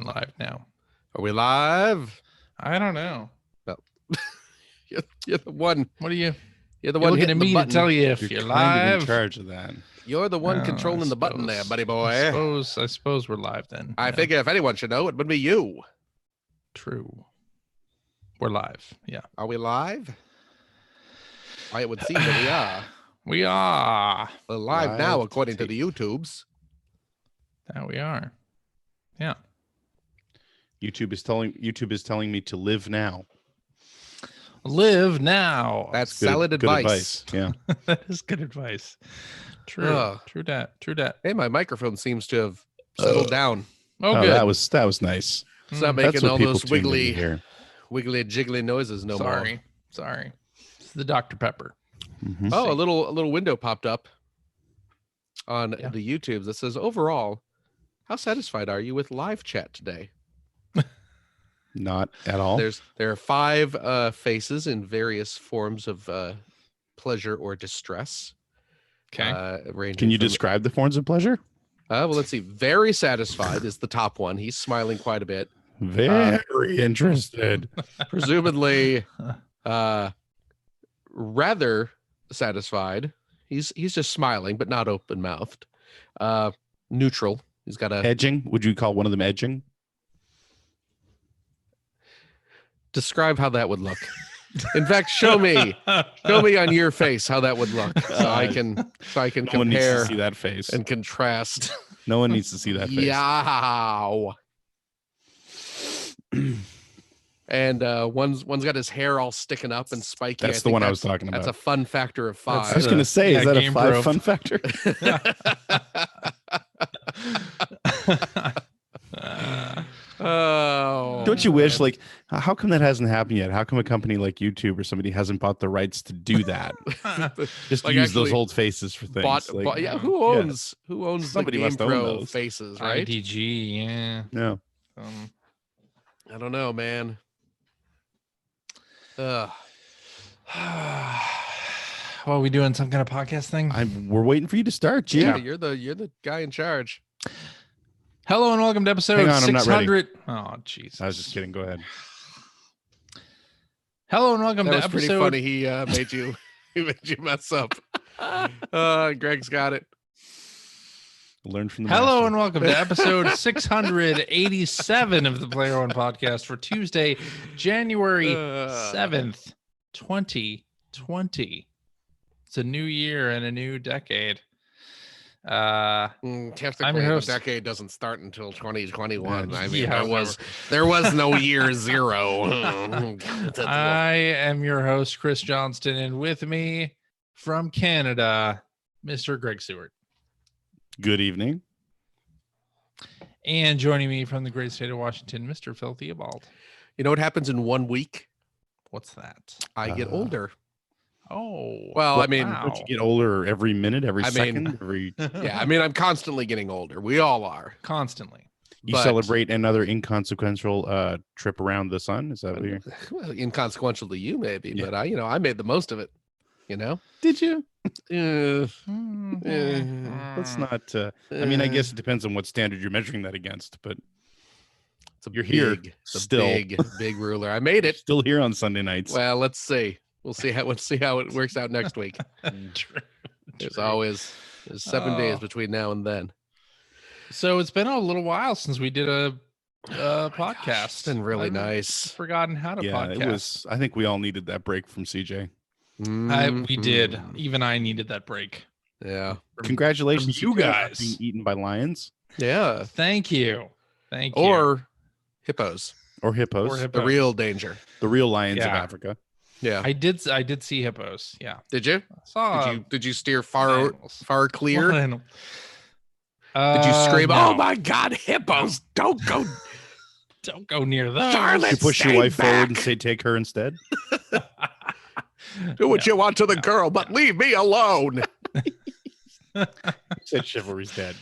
live now. Are we live? I don't know. Well, you're the one. What are you? You're the You're one looking hitting at me the to button. tell you if You're you're kind of in live. charge of that. You're the one Oh, controlling I the button there, suppose. buddy boy. I suppose we're live then. I Yeah. figure if anyone should know, it would be you. True. We're live. Yeah. Are we live? Why, it would seem that we are. We are. We're live Live now, to according to tape. the YouTubes. That we are. Yeah. YouTube is telling me to live now. Live now. That's Good- solid good advice. Yeah. That is good advice. True. Ugh. True that. True that. Hey, my microphone seems to have settled down. Oh, Oh, good. that was nice. It's not That's making what all people those tuned in to wiggly, hear. jiggly noises no more. Sorry. It's the Dr. Pepper. Mhm. Oh, a little window popped up on Yeah. the YouTubes that says, overall, how satisfied are you with live chat today? Not at all. There are 5 faces in various forms of pleasure or distress. Okay. Ranging Can you from- describe the forms of pleasure? well, let's see. Very satisfied is the top one. He's smiling quite a bit. Very interested. Presumably, rather satisfied. He's just smiling, but not open mouthed. Neutral. He's got a Edging? Would you call one of them edging? describe how that would look. In fact, show me on your face how that would look, so I can No one needs to compare see that face. and contrast. No one needs to see that face. Yow. And one's got his hair all sticking up and spiky. That's I the think one I was talking about. That's a fun factor of That's 5. I was going to say, Yeah, is that a Game 5 Grove. fun factor? Oh, Don't you wish, like, how come that hasn't happened yet? How come a company like YouTube or somebody hasn't bought the rights to do that? Just Like use those actually old faces for things. bought, like, yeah, who owns Somebody the Game must own Pro those. faces, right? IDG, yeah. No. I don't know, man. Ugh. Well, we doing some kind of podcast thing? We're waiting for you to start, Jim. Yeah, you're the guy in charge. Hello and welcome to episode Hang on, I'm not ready. 600. Oh, jeez. I was just kidding. Go ahead. Hello and welcome That to was pretty episode. funny. He made you he made you mess up. Greg's got it. Learn from the Hello master. and welcome to episode 687 of the Player One Podcast for Tuesday, January 7th, 2020. It's a new year and a new decade. Technically, I'm your the host. decade doesn't start until 2021. Yeah, I mean, yeah, there was no year 0. I am your host, Chris Johnston, and with me from Canada, Mr. Greg Seward. Good evening. And joining me from the great state of Washington, Mr. Phil Theobald. You know what happens in 1 week? What's that? I get older. Oh, Well, I mean, wow. Don't you get older every minute, every I second, mean- every yeah, I mean, I'm constantly getting older. We all are. Constantly. you but- celebrate another inconsequential trip around the sun? Is that what you're Well, inconsequential to you, maybe, Yeah. but I made the most of it. You know. Did you? Let's Let's not I mean, I guess it depends on what standard you're measuring that against, but it's a you're here it's a still. big ruler. I made it. still here on Sunday nights. Well, let's see. We'll see how it works out next week. True. There's 7 days Oh. between now and then. So it's been a little while since we did a Oh my gosh, podcast. it's been really I've nice. Forgotten how to yeah, podcast. it was I think we all needed that break from CJ. We did. Mhm. Even I needed that break. Yeah. Congratulations, you CJ, on guys. being eaten by lions Yeah. Thank you. Thank you. Or hippos. or hippos, Or The hippos. real danger. the real lions of Yeah. Africa. Yeah. I did see hippos. Yeah. Did you? I saw Did you steer far animals. clear? What animal? Did you scream, no. "Oh my God, hippos! Don't go, Don't go near those. Charlotte! You push your Stay wife forward and back. say, "Take her instead." do what you want to the girl, but leave me alone." Said chivalry's dead.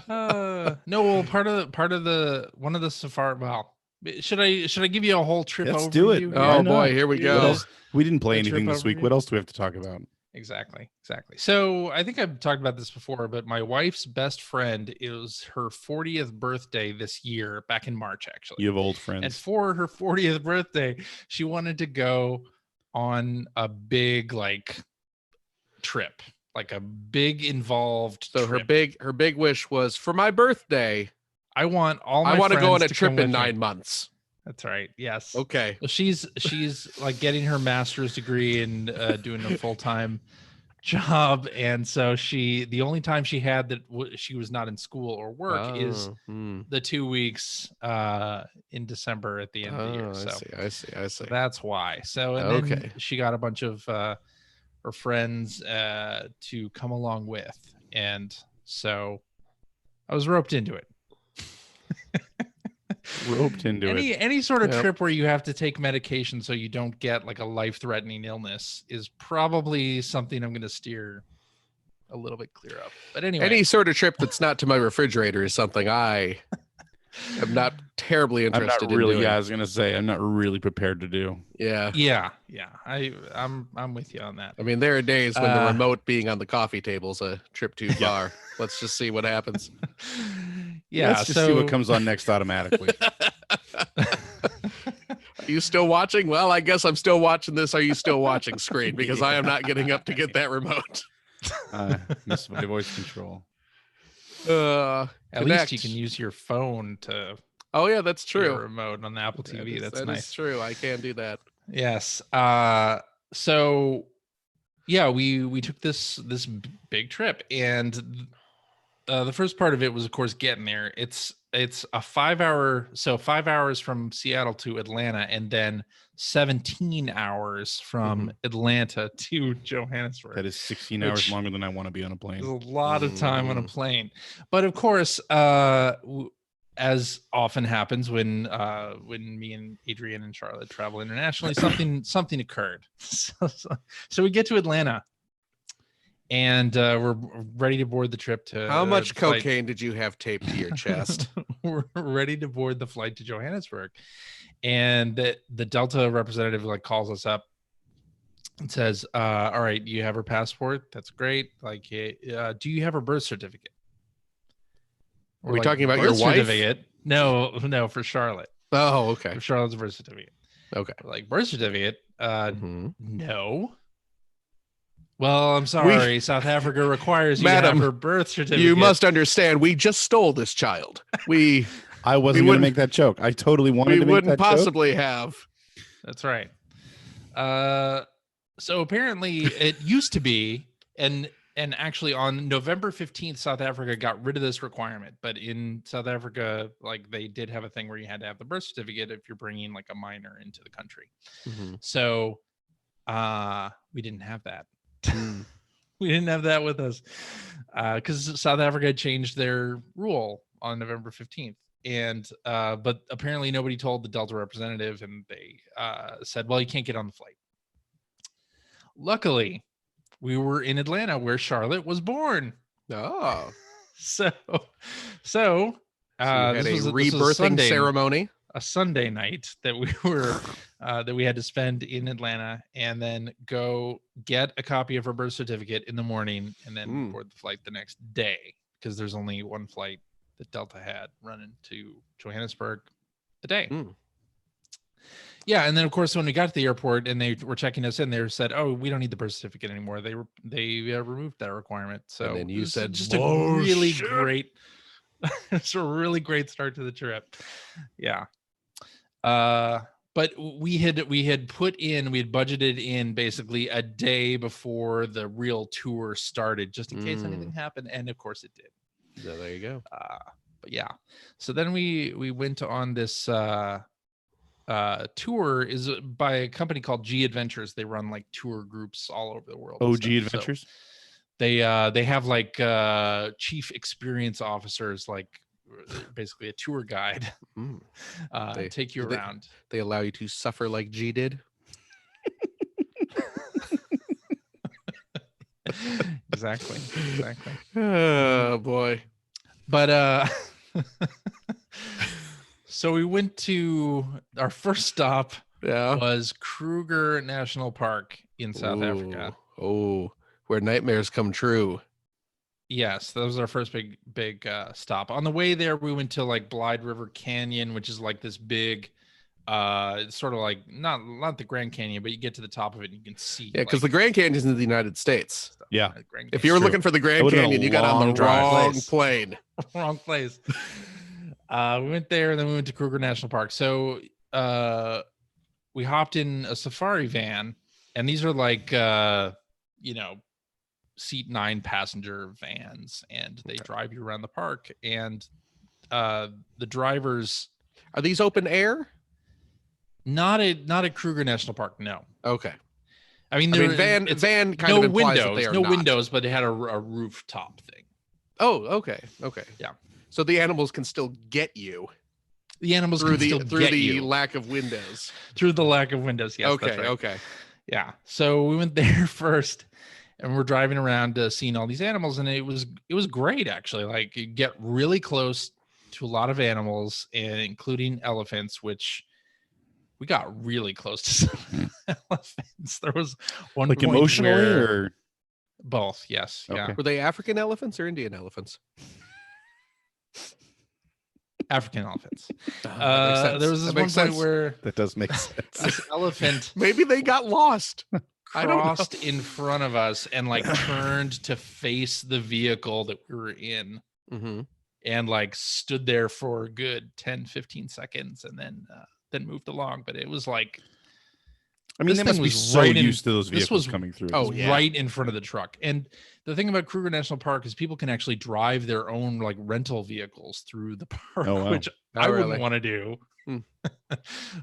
No, well, part of the one of the safari. Well, should I give you a whole trip? Let's do it. overview? Oh Why not? boy, here we What go. else? We didn't play A trip anything this week. overview? What else do we have to talk about? Exactly. So I think I've talked about this before, but my wife's best friend, it was her 40th birthday this year, back in March, actually. You have old friends. And for her 40th birthday, she wanted to go on a big trip, like a big involved So trip. her big wish was, for my birthday, I want all my I want to friends go on a to trip come in with me. 9 months. That's right. Yes. Okay. Well, she's like getting her master's degree and doing a full-time job, and so the only time she had that she was not in school or work is the 2 weeks in December at the end of the year. So I see. that's why. So and then she got a bunch of her friends to come along with, and so I was roped into it. Any sort of trip where you have to take medication so you don't get like a life-threatening illness is probably something I'm going to steer a little bit clear of. But anyway, any sort of trip that's not to my refrigerator is something I am not terribly interested in doing. Yeah, I was going to say I'm not really prepared to do. Yeah. I'm with you on that. I mean, there are days when the remote being on the coffee table is a trip too far. Let's just see what happens. Yeah, let's just see what comes on next automatically. Are you still watching? Well, I guess I'm still watching this. Are you still watching screen? Because I am not getting up to get that remote. Miss my voice control. At least you can use your phone to. Oh yeah, that's true. Remote on the Apple TV. That's nice. That's true. I can do that. Yes. So yeah, we took this big trip, and the first part of it was, of course, getting there. It's a 5 hours from Seattle to Atlanta, and then 17 hours from Atlanta to Johannesburg. That is 16 hours longer than I want to be on a plane. There's a lot of time on a plane. But of course, as often happens when me and Adrian and Charlotte travel internationally, something occurred. So we get to Atlanta, and we're ready to board the trip to. How much cocaine did you have taped to your chest? We're ready to board the flight to Johannesburg, and the Delta representative calls us up and says, "All right, you have her passport. That's great. Do you have her birth certificate?" Are we talking about your wife? Certificate? No, for Charlotte. Oh, okay. For Charlotte's birth certificate. Okay. Birth certificate? No. Well, I'm sorry. South Africa requires you to have her birth certificate. You must understand, we just stole this child. I wasn't going to make that joke. I totally wanted to make that joke. We wouldn't possibly have. That's right. So apparently it used to be, and actually on November 15th, South Africa got rid of this requirement. But in South Africa, they did have a thing where you had to have the birth certificate if you're bringing a minor into the country. So we didn't have that. We didn't have that with us because South Africa changed their rule on November 15th. And but apparently nobody told the Delta representative, and they said, well, you can't get on the flight. Luckily, we were in Atlanta where Charlotte was born. Oh, so you had a rebirthing ceremony. A Sunday night that we were that we had to spend in Atlanta, and then go get a copy of her birth certificate in the morning, and then board the flight the next day, because there's only one flight that Delta had running to Johannesburg a day. Yeah, and then of course when we got to the airport and they were checking us in, they said, "Oh, we don't need the birth certificate anymore." They removed that requirement. So and then you said, just a really great, it's a really great start to the trip. Yeah. But we had budgeted in basically a day before the real tour started, just in case anything happened, and of course it did. So there you go. But yeah, so then we went on this tour is by a company called G Adventures. They run tour groups all over the world. G Adventures. So they have chief experience officers, basically a tour guide. They take you around. They allow you to suffer like G did. Exactly. Oh boy. But so we went to our first stop was Kruger National Park in South Africa. Oh, where nightmares come true. Yes, that was our first big stop. On the way there, we went to like Blythe River Canyon, which is like this big, it's sort of like not the Grand Canyon, but you get to the top of it and you can see. Yeah, because the Grand Canyon is in the United States. Yeah. If you were looking for the Grand Canyon, you got on the wrong plane. Wrong place. We went there, and then we went to Kruger National Park. So we hopped in a safari van, and these are like seat 9 passenger vans, and they drive you around the park. And the drivers, are these open air? Not at Kruger National Park, no. Okay. I mean, van kind no of implies windows, that they are no not. windows, but it had a rooftop thing. Oh, okay. Yeah. So the animals can still get you. The animals through can still get the you. lack of windows. Through the lack of windows, yes. Okay, that's right. okay. Yeah. So we went there first, and we're driving around seeing all these animals, and it was great actually. Like, you get really close to a lot of animals, and including elephants, which we got really close to some elephants. There was one like point emotionally where or both. Yes. Yeah. Okay. Were they African elephants or Indian elephants? African elephants. That makes sense. There was this one point where that does make sense. this elephant Maybe they got lost. I don't know. crossed in front of us and like turned to face the vehicle that we were in, Mm-hmm. and like stood there for a good 10-15 seconds and then moved along. But it was like, I mean, this they must thing be was so right in- used to those this vehicles was- coming through. Oh, was yeah. right in front of the truck. And the thing about Kruger National Park is people can actually drive their own like rental vehicles through the park, Oh, wow. which Oh, I really? wouldn't want to do. Hmm.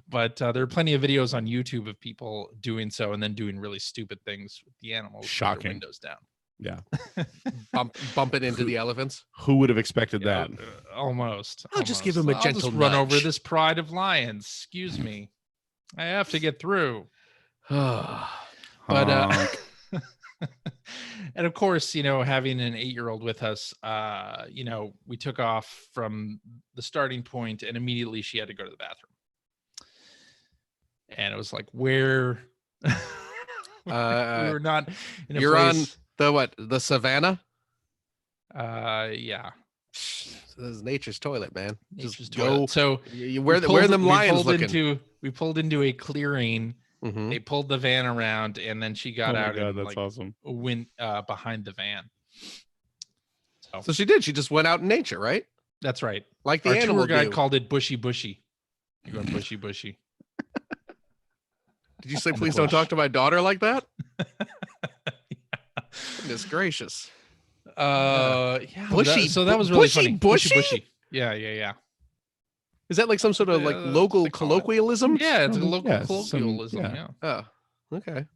But there are plenty of videos on YouTube of people doing so and then doing really stupid things with the animals with their Shocking. windows down. Yeah. Bump it into the elephants. Who would have expected Yeah, that? Almost. I'll just give him a I'll gentle just run over nudge. this pride of lions. Excuse me. I have to get through. But Honk. and of course, having an 8-year-old with us, we took off from the starting point, and immediately she had to go to the bathroom. And it was like, where we were not in a You're place, on the savannah? yeah. This is nature's toilet, man. Nature's Just toilet. go. So Where are them lions we looking? we pulled into a clearing. Mhm. They pulled the van around, and then she got Oh my out God, and that's like awesome. went behind the van. So she did. She just went out in nature, right? That's right. Like the Our animal tour guide do. called it bushy. You're going bushy. Did you say, on the please don't bush. talk to my daughter like that? Goodness gracious. Yeah. Bushy, So that was really bushy, funny. bushy? Yeah. Is that like some sort of like Yeah, local they call it. colloquialism? Yeah, it's a Oh, local yeah, colloquialism. yeah. Yeah. Oh, okay.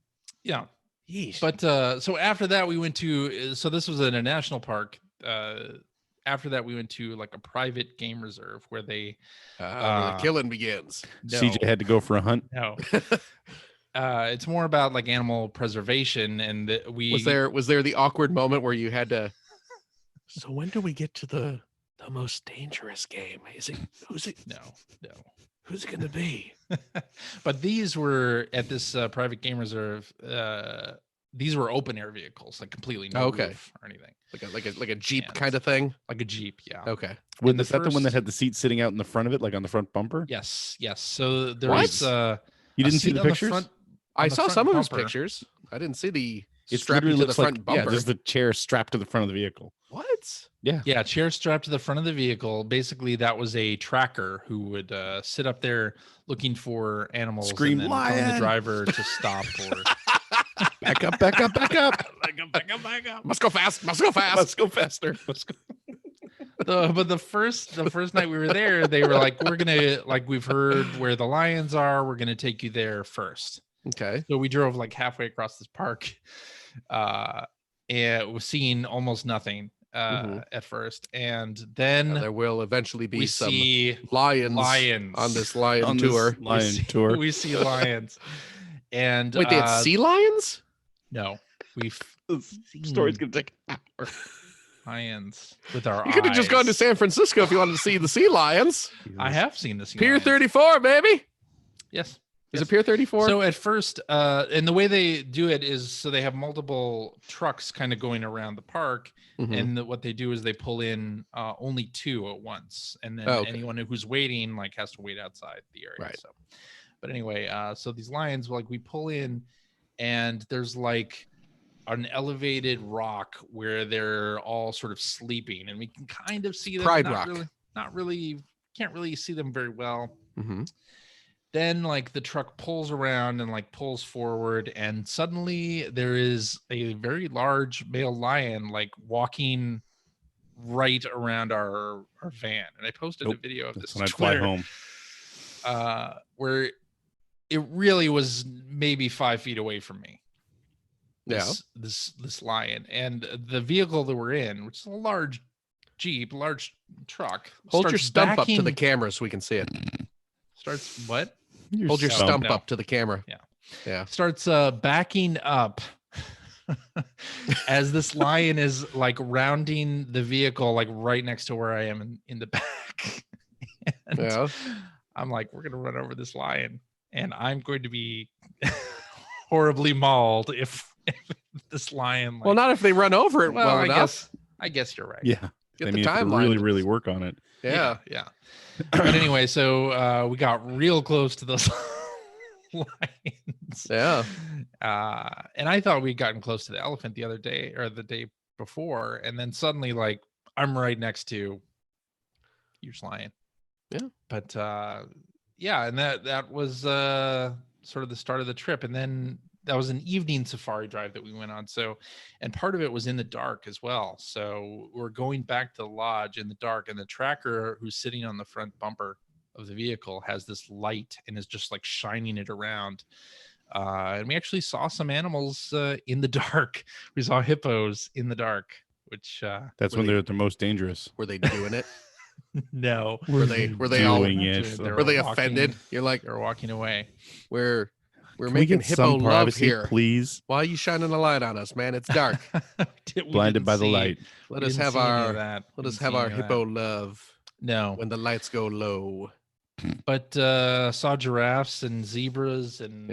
Yeah. Yeesh. But so after that, we went to. So this was in a national park. After that, we went to like a private game reserve where they. Where the killing begins. No, CJ had to go for a hunt. no. It's more about like animal preservation, and we Was there the awkward moment where you had to? So when do we get to the most dangerous game? Who's it no. Who's it gonna be? But these were at this private game reserve. These were open air vehicles, like completely no Okay. roof or anything, Like a Jeep And- kind of thing. like a Jeep. Yeah. Okay. In the Is that the one that first- had the seat sitting out in the front of it, like on the front bumper? Yes. So there What? was. You didn't see the pictures? I the saw front some of his bumper. pictures. I didn't see the It strapping literally to the looks front like bumper. there's the chair strapped to the front of the vehicle. What? Yeah, chair strapped to the front of the vehicle. Basically, that was a tracker who would sit up there looking for animals, Scream, and then telling the "Lion!" driver to stop or Back up. back up. Must go fast. Must go fast. Let's go faster. But the first night we were there, they were like, "We're gonna we've heard where the lions are. We're gonna take you there first." Okay. So we drove like halfway across this park, and was seeing almost nothing at first, and then There will eventually be we some see lions lions on this lion On this tour. lion see- tour. We see lions, and Wait, they had sea lions? no, we've Story's gonna take. lions with our You could have just gone to eyes. San Francisco if you wanted to see the sea lions. I have seen this. Pier 34, baby. Yes. Is it Pier 34? So at first, and the way they do it is so they have multiple trucks kind of going around the park, and what they do is they pull in only 2 at once, and then anyone who's waiting like has to wait outside the area. Right. So, but anyway, so these lions, like we pull in, and there's like an elevated rock where they're all sort of sleeping, and we can kind of see them. Pride Rock. Not really, can't really see them very well. Mm-hmm. Then like the truck pulls around and like pulls forward, and suddenly there is a very large male lion like walking right around our van. And I posted a video of this when I Twitter, fly home, where it really was maybe 5 feet away from me. This lion, and the vehicle that we're in, which is a large Jeep, large truck. Hold your stump up to the camera so we can see it. Starts what? Hold your stump up to the camera. Yeah. Starts backing up as this lion is like rounding the vehicle, like right next to where I am in the back. And I'm like, we're gonna run over this lion, and I'm going to be horribly mauled if this lion. Like, well, not if they run over it. Well, I guess you're right. Yeah. Get the timeline. Really work on it. Yeah. But anyway, so we got real close to those lions. Yeah. And I thought we'd gotten close to the elephant the other day or the day before, and then suddenly, like, I'm right next to huge lion. Yeah. But and that was sort of the start of the trip, and then that was an evening safari drive that we went on. So, and part of it was in the dark as well. So we're going back to the lodge in the dark, and the tracker who's sitting on the front bumper of the vehicle has this light and is just like shining it around. And we actually saw some animals in the dark. We saw hippos in the dark, which that's when they're the most dangerous. Were they doing it? No. Were they all doing it? Were they offended? You're like, they're walking away. We're Can making we get hippo some love privacy, here. Please. Why are you shining a light on us, man? It's dark. Blinded by the light. Let us have our hippo love. No. When the lights go low. But saw giraffes and zebras and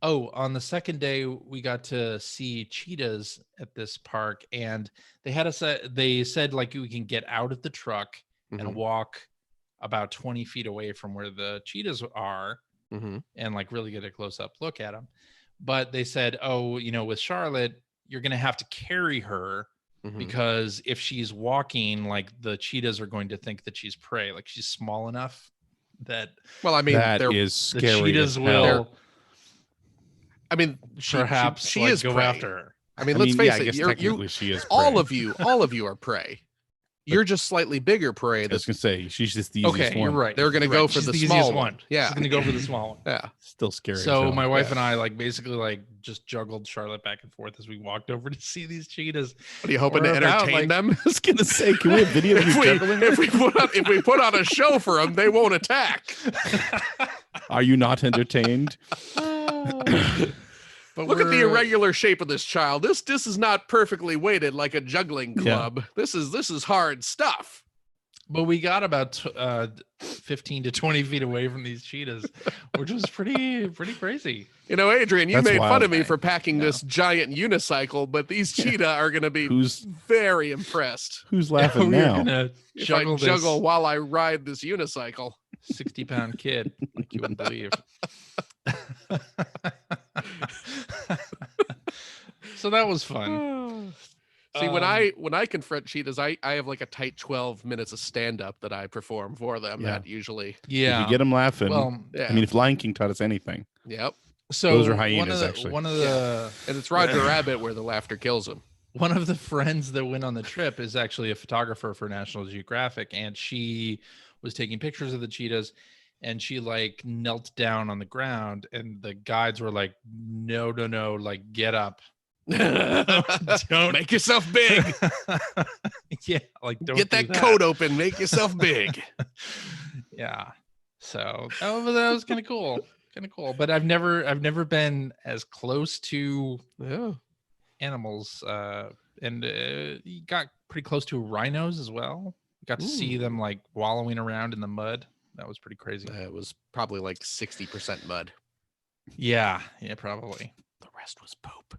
on the second day we got to see cheetahs at this park, and they said like we can get out of the truck and walk about 20 feet away from where the cheetahs are. And like really get a close-up look at them. But they said, with Charlotte, you're going to have to carry her because if she's walking, like the cheetahs are going to think that she's prey. Like she's small enough that. Well, I mean, that is scary. The cheetahs will. I mean, perhaps she is go prey. after her. I mean, let's face it. Technically, she is prey. All of you are prey. You're just slightly bigger prey. I was gonna say she's just the easiest one. Okay, you're right. They're gonna go for the small one. Yeah, she's gonna go for the small one. Yeah, still scary. So my wife and I basically just juggled Charlotte back and forth as we walked over to see these cheetahs. What are you hoping to entertain them? I was gonna say, can we have video of you juggling? If we put on a show for them, they won't attack. Are you not entertained? But look at the irregular shape of this child. This is not perfectly weighted like a juggling club. Yeah. This is hard stuff. But we got about 15 to 20 feet away from these cheetahs, which was pretty crazy. Adrian, you made fun of me for packing this giant unicycle, but these cheetah are going to be very impressed. Who's laughing now? If I juggle while I ride this unicycle. 60-pound kid, like you wouldn't believe. So that was fun. See, when I confront cheetahs, I have like a tight 12 minutes of stand-up that I perform for them. Yeah. That usually, if you get them laughing. Well, I mean, if Lion King taught us anything, so those are hyenas. And it's Roger Rabbit where the laughter kills him. One of the friends that went on the trip is actually a photographer for National Geographic, and she was taking pictures of the cheetahs. And she knelt down on the ground, and the guides were like, no, like get up. Don't make yourself big. Yeah, don't get that coat open, make yourself big. Yeah. So that was kind of cool. But I've never been as close to animals. And you got pretty close to rhinos as well. Got to see them wallowing around in the mud. That was pretty crazy. It was probably like 60% mud. Yeah, probably. The rest was poop.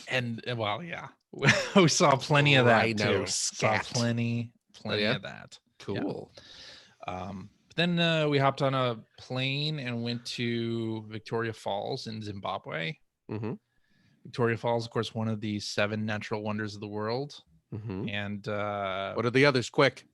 And well, yeah, we saw plenty of that Rhino too. Saw scat. plenty yeah? of that. Cool. But then we hopped on a plane and went to Victoria Falls in Zimbabwe. Mm-hmm. Victoria Falls, of course, one of the 7 natural wonders of the world. Mm-hmm. And what are the others? Quick.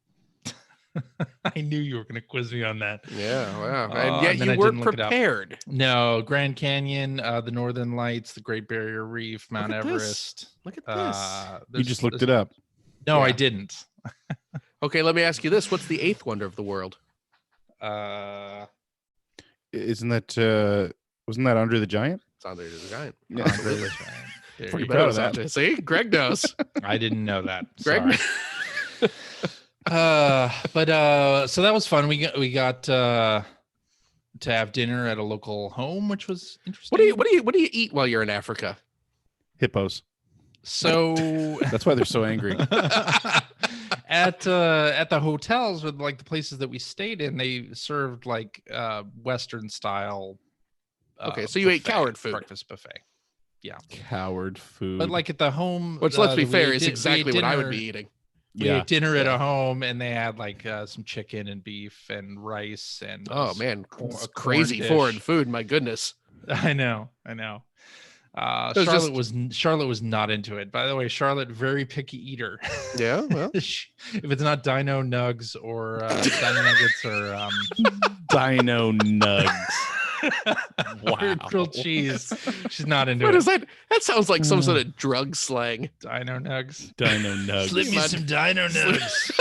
I knew you were going to quiz me on that. Yeah, wow. And yet and then I you didn't weren't look it up. prepared. No, Grand Canyon, the Northern Lights, the Great Barrier Reef, Mount at this. Everest. Look at this. You just looked it up. No, Yeah. I didn't. Okay, let me ask you this. What's the 8th wonder of the world? Isn't that wasn't that Under the Giant? It's Andre the Giant. Yeah, Andre the absolutely. Giant. There Pretty you proud go. of that. Andre. See, Greg knows. I didn't know that. Greg. Sorry. So that was fun. We got to have dinner at a local home, which was interesting. What do you eat while you're in Africa? Hippos. So That's why they're so angry. at the hotels with like the places that we stayed in, they served like Western style. Okay, so you ate coward food. Breakfast buffet. Yeah, Coward food. but like at the home, Which, let's be we fair, ate is we exactly ate what I would dinner- be eating. We ate dinner at Yeah. a home, and they had like some chicken and beef and rice and Oh man, a corn crazy dish. foreign food. My goodness. I know. was Charlotte was not into it. By the way, Charlotte, very picky eater. Yeah. Well, If it's not Dino Nugs or Dino Nuggets or Dino Nugs. or grilled cheese, she's not into what it. is that? That sounds like some sort of drug slang. Dino Nugs. Dino Nugs. Slip me some Dino Nugs.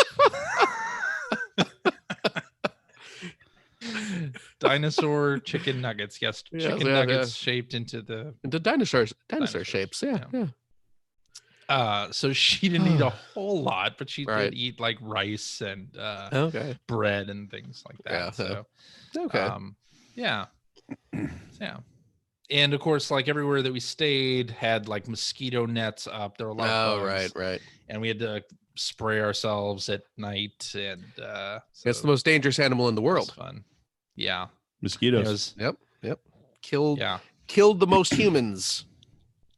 Dinosaur chicken nuggets. Yes, Yes, chicken yeah, nuggets shaped into the. The dinosaur Dinosaurs, shapes. Yeah. yeah. Yeah. So she didn't eat a whole lot, but she Right. did eat like rice and Okay. bread and things like that. Yeah, So Okay. yeah. Yeah. And of course, like everywhere that we stayed had like mosquito nets up. There were a lot of bugs, Right. and we had to spray ourselves at night. And It's the most dangerous animal in the it was world. fun. Yeah. Mosquitoes. It was, Yep. Killed yeah. killed the most humans.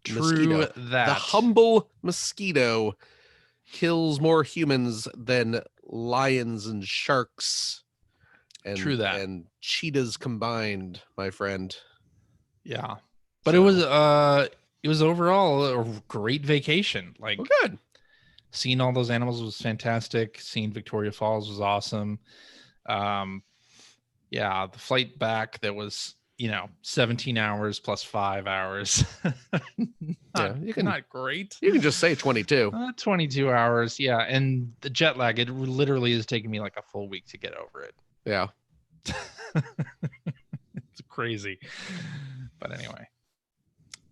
True Mosquito. that. The humble mosquito kills more humans than lions and sharks and True that. and cheetahs combined, my friend. Yeah. But So- it was overall a great vacation. Like Well, good. seeing all those animals was fantastic. Seeing Victoria Falls was awesome. Yeah, the flight back that was 17 hours plus 5 hours. you can- not great. You can just say 22. 22 hours. Yeah. And the jet lag, it literally is taking me like a full week to get over it. Yeah. It's crazy. But anyway.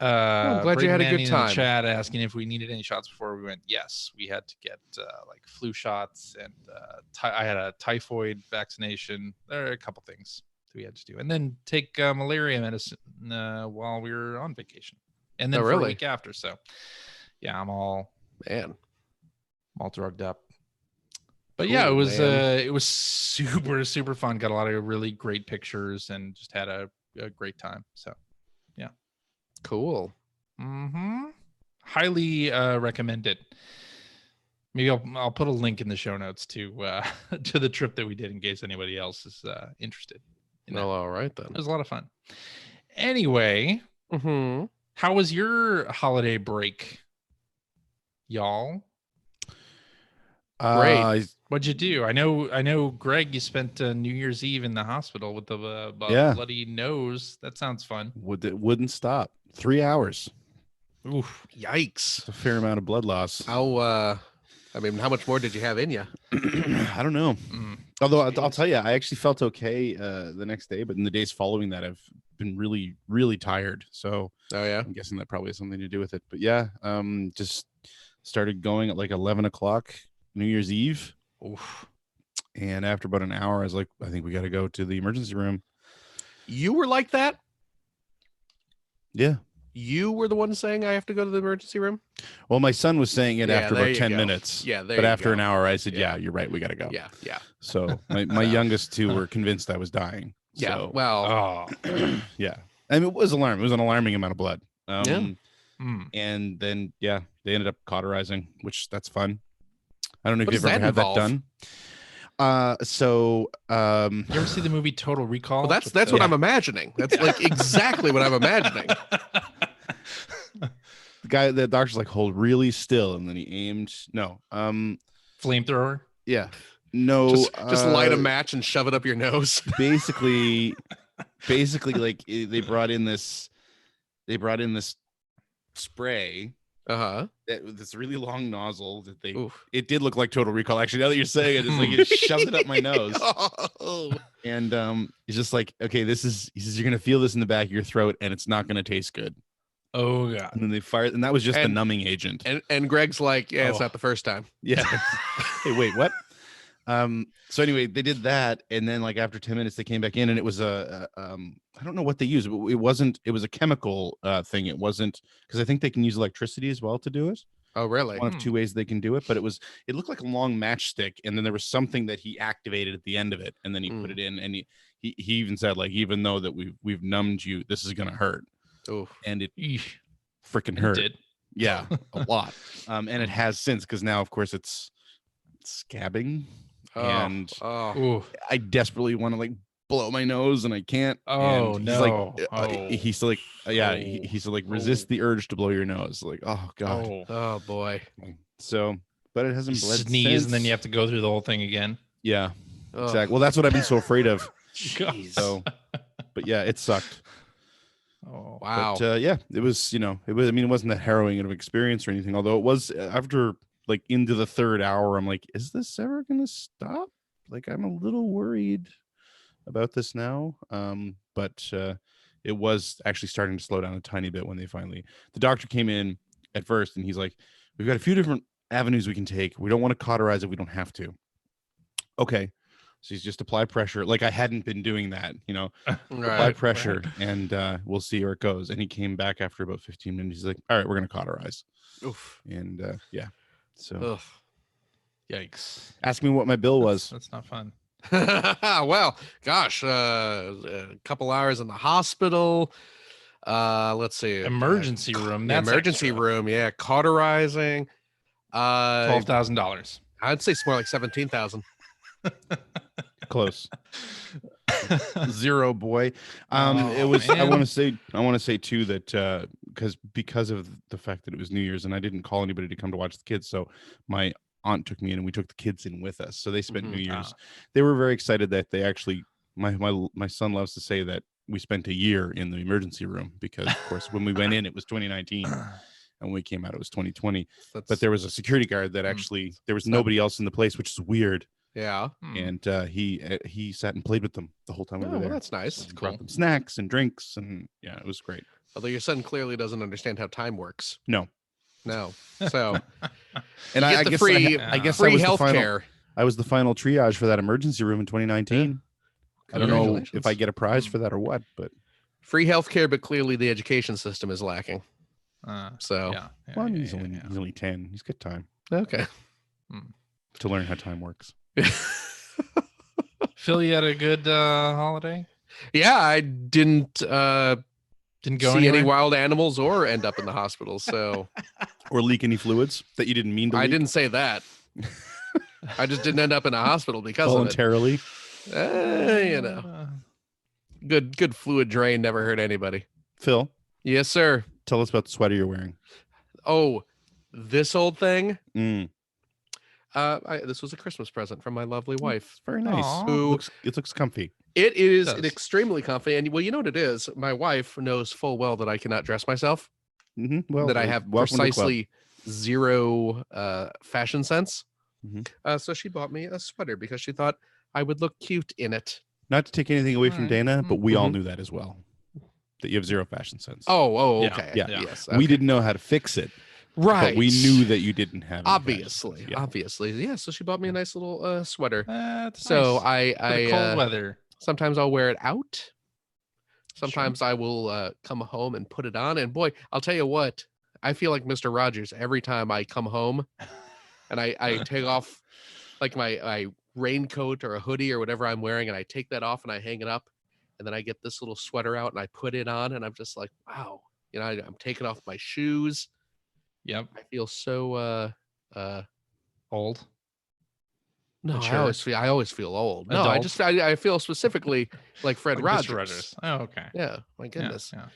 I'm glad you Brayden had a Manning good in the time. chat asking if we needed any shots before we went. Yes, we had to get like flu shots, and I had a typhoid vaccination. There are a couple things that we had to do, and then take malaria medicine while we were on vacation, and then Oh, for a really? week after. So, yeah, I'm all drugged up. But yeah, Cool, man. it was super fun. Got a lot of really great pictures and just had a great time. So. Cool. Highly recommend it. Maybe I'll put a link in the show notes to to the trip that we did in case anybody else is interested. Well, all right then. It was a lot of fun. Anyway, Mm-hmm. how was your holiday break, y'all? Great. What'd you do? I know, Greg, you spent New Year's Eve in the hospital with the Yeah. bloody nose. That sounds fun. Wouldn't stop. 3 hours. Oof. Yikes. It's a fair amount of blood loss. How much more did you have in you? I don't know. Mm. Although I'll tell you, I actually felt okay the next day, but in the days following that, I've been really, really tired. So Oh yeah. I'm guessing that probably has something to do with it. But yeah, just started going at like 11 o'clock New Year's Eve. Oof. And after about an hour, I was like, I think we got to go to the emergency room. You were like that? Yeah. you were the one saying I have to go to the emergency room. Well, my son was saying it Yeah, after there about you 10 go. minutes. Yeah, there But you after go. an hour, I said, Yeah. yeah, you're right. We got to go. Yeah. So my youngest two were convinced I was dying. Yeah. So, Well, yeah. I mean, it was alarming. It was an alarming amount of blood. Yeah. And then, yeah, they ended up cauterizing, which that's fun. I don't know if What you've does ever that had that involve? done. You ever see the movie Total Recall? well, that's what I'm imagining. That's like exactly what I'm imagining. the doctor's like, hold really still, and then he aimed. No, Flamethrower. yeah, no, Just light a match and shove it up your nose. basically, like they brought in this spray. This really long nozzle that they. Oof. It did look like Total Recall. Actually, now that you're saying it, it's like it shoved it up my nose. Oh. And it's just like, okay, he says you're gonna feel this in the back of your throat, and it's not gonna taste good. Oh god. And then they fired, and that was just the numbing agent. And Greg's like, yeah, it's not the first time. Yeah. Hey, wait, what? So anyway, they did that, and then like after 10 minutes, they came back in, and it was I don't know what they used, but it was a chemical thing. It wasn't, because I think they can use electricity as well to do it. Oh, really? One of two ways they can do it, but it looked like a long matchstick, and then there was something that he activated at the end of it, and then he put it in, and he even said, like, even though that we've numbed you, this is gonna hurt. Oh, and it freaking hurt. It did. Yeah, a lot. And it has since, because now of course it's scabbing, and I desperately want to like blow my nose, and I can't. Oh, and no. He's like he's like resist the urge to blow your nose. Like, oh god. Oh boy. So, but it hasn't bled Sneeze since. and then you have to go through the whole thing again. Yeah, exactly. Well, that's what I've been so afraid of. Jeez. So, but yeah, it sucked. Oh wow. But yeah, it was, I mean, it wasn't that harrowing of an experience or anything, although it was after like into the third hour, I'm like, is this ever gonna stop? Like, I'm a little worried about this now. But it was actually starting to slow down a tiny bit when the doctor came in at first, and he's like, we've got a few different avenues we can take. We don't want to cauterize it. We don't have to. Okay. So he's just apply pressure. Like, I hadn't been doing that, apply pressure, and we'll see where it goes. And he came back after about 15 minutes. He's like, all right, we're going to cauterize. Oof. And yeah. So yikes. Ask me what my bill was. That's not fun. Well, gosh, a couple hours in the hospital. Let's see. Emergency room. That's emergency extra. room. Yeah. Cauterizing. $12,000. I'd say it's more like 17,000. Close. Zero, boy. It was, man. I want to say too that because of the fact that it was New Year's and I didn't call anybody to come to watch the kids, so my aunt took me in and we took the kids in with us, so they spent New Year's. They were very excited that they actually, my son loves to say that we spent a year in the emergency room, because of course when we went in it was 2019 and when we came out it was 2020. But there was a security guard that actually, there was nobody else in the place, which is weird. Yeah. And he sat and played with them the whole time we were there. Well, that's nice. So brought them snacks and drinks, and yeah, it was great. Although your son clearly doesn't understand how time works. No. So, and I guess free healthcare. I was the final triage for that emergency room in 2019. I don't know if I get a prize for that or what, but free healthcare, but clearly the education system is lacking. He's only 10. He's got time. Okay. To learn how time works. Phil, you had a good holiday? Yeah, I didn't go see any wild animals or end up in the hospital. So, or leak any fluids that you didn't mean to. I leak? didn't say that. I just didn't end up in a hospital because voluntarily. Of it. Good fluid drain never hurt anybody. Phil, yes, sir. Tell us about the sweater you're wearing. Oh, this old thing. Mm. This was a Christmas present from my lovely wife. Very nice. It looks comfy. It is extremely comfy, and well, you know what it is. My wife knows full well that I cannot dress myself. Mm-hmm. Well, that I have precisely zero fashion sense. Mm-hmm. So she bought me a sweater because she thought I would look cute in it. Not to take anything away from Dana, but we all knew that as well. That you have zero fashion sense. Oh, okay. Yeah. Yes. Okay. We didn't know how to fix it. Right. But we knew that you didn't have it. Obviously. Yeah. So she bought me a nice little sweater. That's so nice. I cold weather. Sometimes I'll wear it out. Sometimes I will come home and put it on, and boy, I'll tell you what, I feel like Mr. Rogers every time I come home and I take off like my raincoat or a hoodie or whatever I'm wearing, and I take that off and I hang it up, and then I get this little sweater out and I put it on, and I'm just like, wow, I'm taking off my shoes. Yep. I feel so Old. no, Mature. I always feel old. No, Adult. I feel specifically like Fred Like Mr. Rogers. Oh, okay. Yeah, my goodness. Yeah.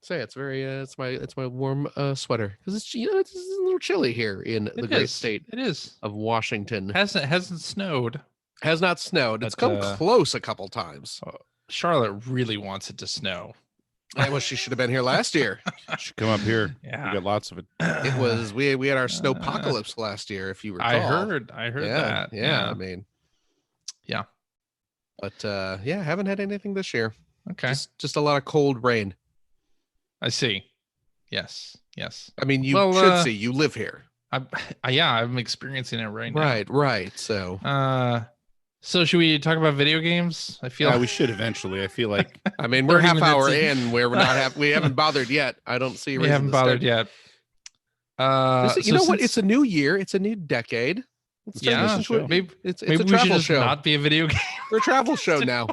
Say it's very it's my warm sweater because it's it's a little chilly here in the great state It is. of Washington. Hasn't snowed. Has not snowed. It's But, come close a couple times. Charlotte really wants it to snow. I wish she should have been here last year. Should come up here. Yeah. We got lots of it. It was we had our snowpocalypse last year, if you recall. I heard yeah, that. yeah. I mean, yeah. But yeah, haven't had anything this year. Okay. Just a lot of cold rain. I see. Yes. I mean, you should see. You live here. I'm experiencing it right now. Right. So should we talk about video games? I feel we should eventually. I feel like I mean, we're 30 half hour minutes in where we haven't bothered yet. I don't see a we reason haven't to bothered start. yet. You know what? It's a new year. It's a new decade. Let's turn this into show. Maybe it's maybe a we should travel just show. not be a video game. We're a travel show now.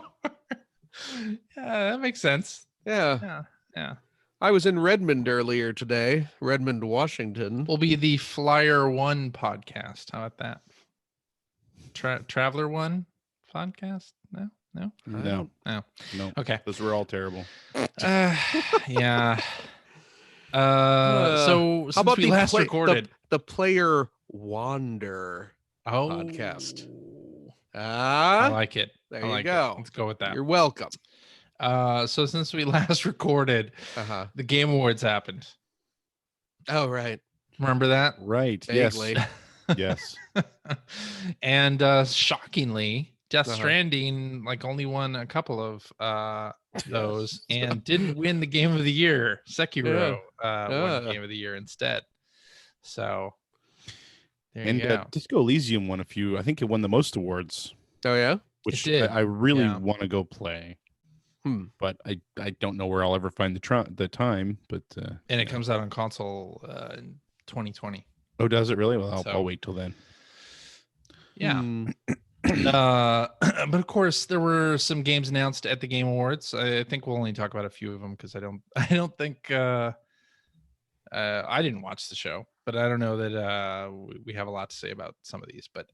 Yeah, that makes sense. Yeah. Yeah. I was in Redmond earlier today, Redmond, Washington. We'll be the Flyer One podcast. How about that? Traveler One podcast? No. Okay. Those were all terrible. Yeah. So How about since we last play- recorded the Player Wander podcast? I like it. There I you like go. It. Let's go with that. You're welcome. So since we last recorded, the Game Awards happened. Oh, right. Remember that? Right. Vaguely. Yes. And shockingly, Death Stranding only won a couple of those and didn't win the Game of the Year. Sekiro won the Game of the Year instead. So there you go. Disco Elysium won a few. I think it won the most awards. Oh yeah, which it did. I really want to go play. But I don't know where I'll ever find the time. But and it comes out on console in 2020. Oh, does it really? Well, I'll wait till then. Yeah. But of course, there were some games announced at the Game Awards. I think we'll only talk about a few of them because I don't think I didn't watch the show, but I don't know that we have a lot to say about some of these. But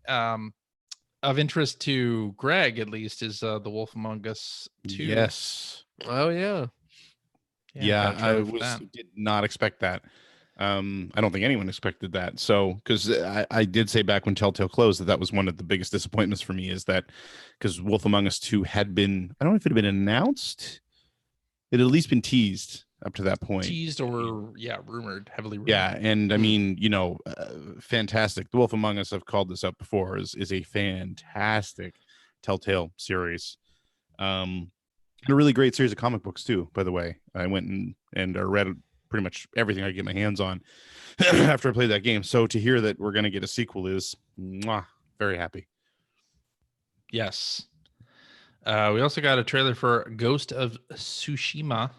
of interest to Greg, at least, is The Wolf Among Us 2. Yes. Oh yeah. Yeah, I did not expect that. I don't think anyone expected that. So, because I did say back when Telltale closed that was one of the biggest disappointments for me, is that because Wolf Among Us 2 had been, I don't know if it had been announced, it had at least been teased up to that point. Teased or rumored, heavily rumored. Yeah, and I mean, fantastic. The Wolf Among Us, I've called this up before, is a fantastic Telltale series. And a really great series of comic books too, by the way. I went and read pretty much everything I get my hands on after I played that game. So to hear that we're going to get a sequel is very happy. Yes. We also got a trailer for Ghost of Tsushima.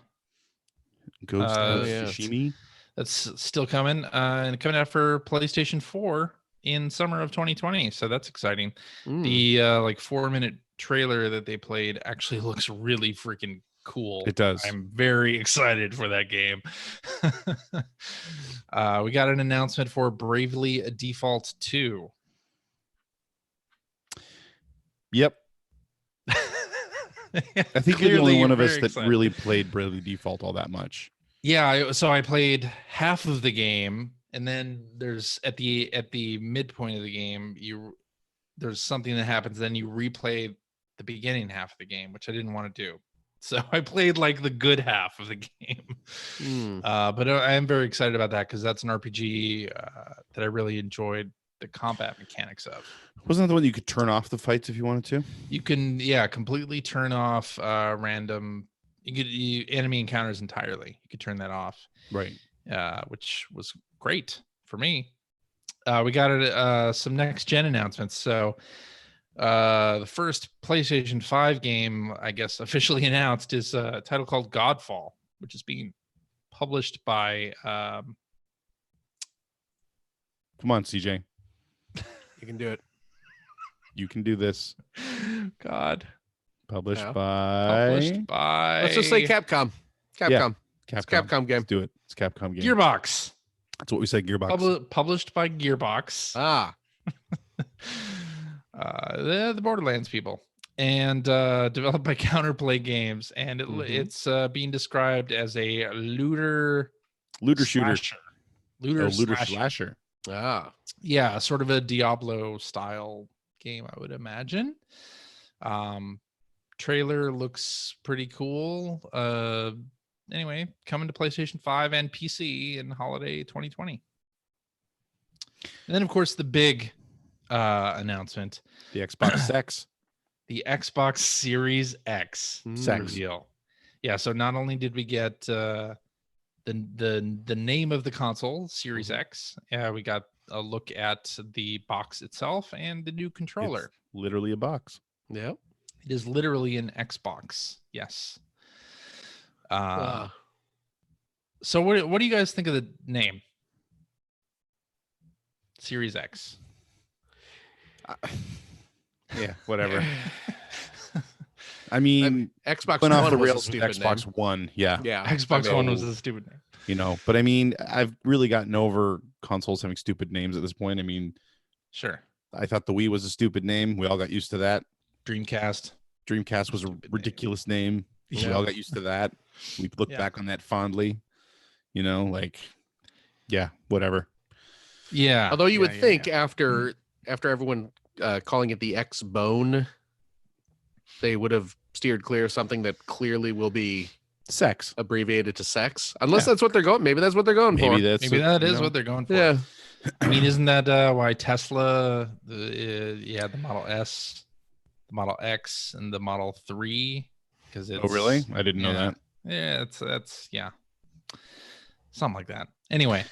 Tsushima? That's still coming. And coming out for PlayStation 4 in summer of 2020. So that's exciting. The 4-minute trailer that they played actually looks really freaking cool. It does. I'm very excited for that game. We got an announcement for Bravely Default 2. Yep. I think you're the only one of us that really played Bravely Default all that much. Yeah, so I played half of the game, and then there's at the midpoint of the game, there's something that happens, then you replay the beginning half of the game, which I didn't want to do. So I played the good half of the game. But I am very excited about that because that's an RPG that I really enjoyed the combat mechanics of. Wasn't that the one you could turn off the fights if you wanted to? You can, completely turn off random enemy encounters entirely. You could turn that off. Right. Which was great for me. We got some next gen announcements. So The first PlayStation 5 game, I guess, officially announced is a title called Godfall, which is being published by Come on, CJ. You can do it. You can do this. God. Published Yeah. by Let's just say Capcom. Capcom. It's a Capcom game. Let's do it. It's a Capcom game. Gearbox. That's what we said. Gearbox. Published by Gearbox. Ah. The Borderlands people, and developed by Counterplay Games, and it's being described as a looter shooter. Looter slasher. Ah. Yeah, sort of a Diablo style game, I would imagine. Trailer looks pretty cool. Anyway, coming to PlayStation 5 and PC in holiday 2020. And then, of course, the big announcement: The Xbox X. The Xbox Series X reveal. Yeah, so not only did we get the name of the console, Series X, we got a look at the box itself and the new controller. It's literally a box. Yeah. It is literally an Xbox. Yes. So what do you guys think of the name? Series X. Yeah, whatever. I mean, Xbox went off One the was a rails with stupid Xbox name. One. Yeah. Yeah. Xbox One was a stupid name. You know, but I mean, I've really gotten over consoles having stupid names at this point. I mean, Sure. I thought the Wii was a stupid name. We all got used to that. Dreamcast. Dreamcast was a ridiculous name. We all got used to that. We look back on that fondly. You know, like, yeah, whatever. Yeah. Although you would think after everyone calling it the X Bone, they would have steered clear of something that clearly will be Sex abbreviated to sex, unless that's what they're going. Maybe that's what they're going for. Maybe that is what they're going for. Yeah. I mean, isn't that why Tesla, the Model S, the Model X, and the Model 3? Because it's, oh, really? I didn't know that. Yeah, that's something like that. Anyway,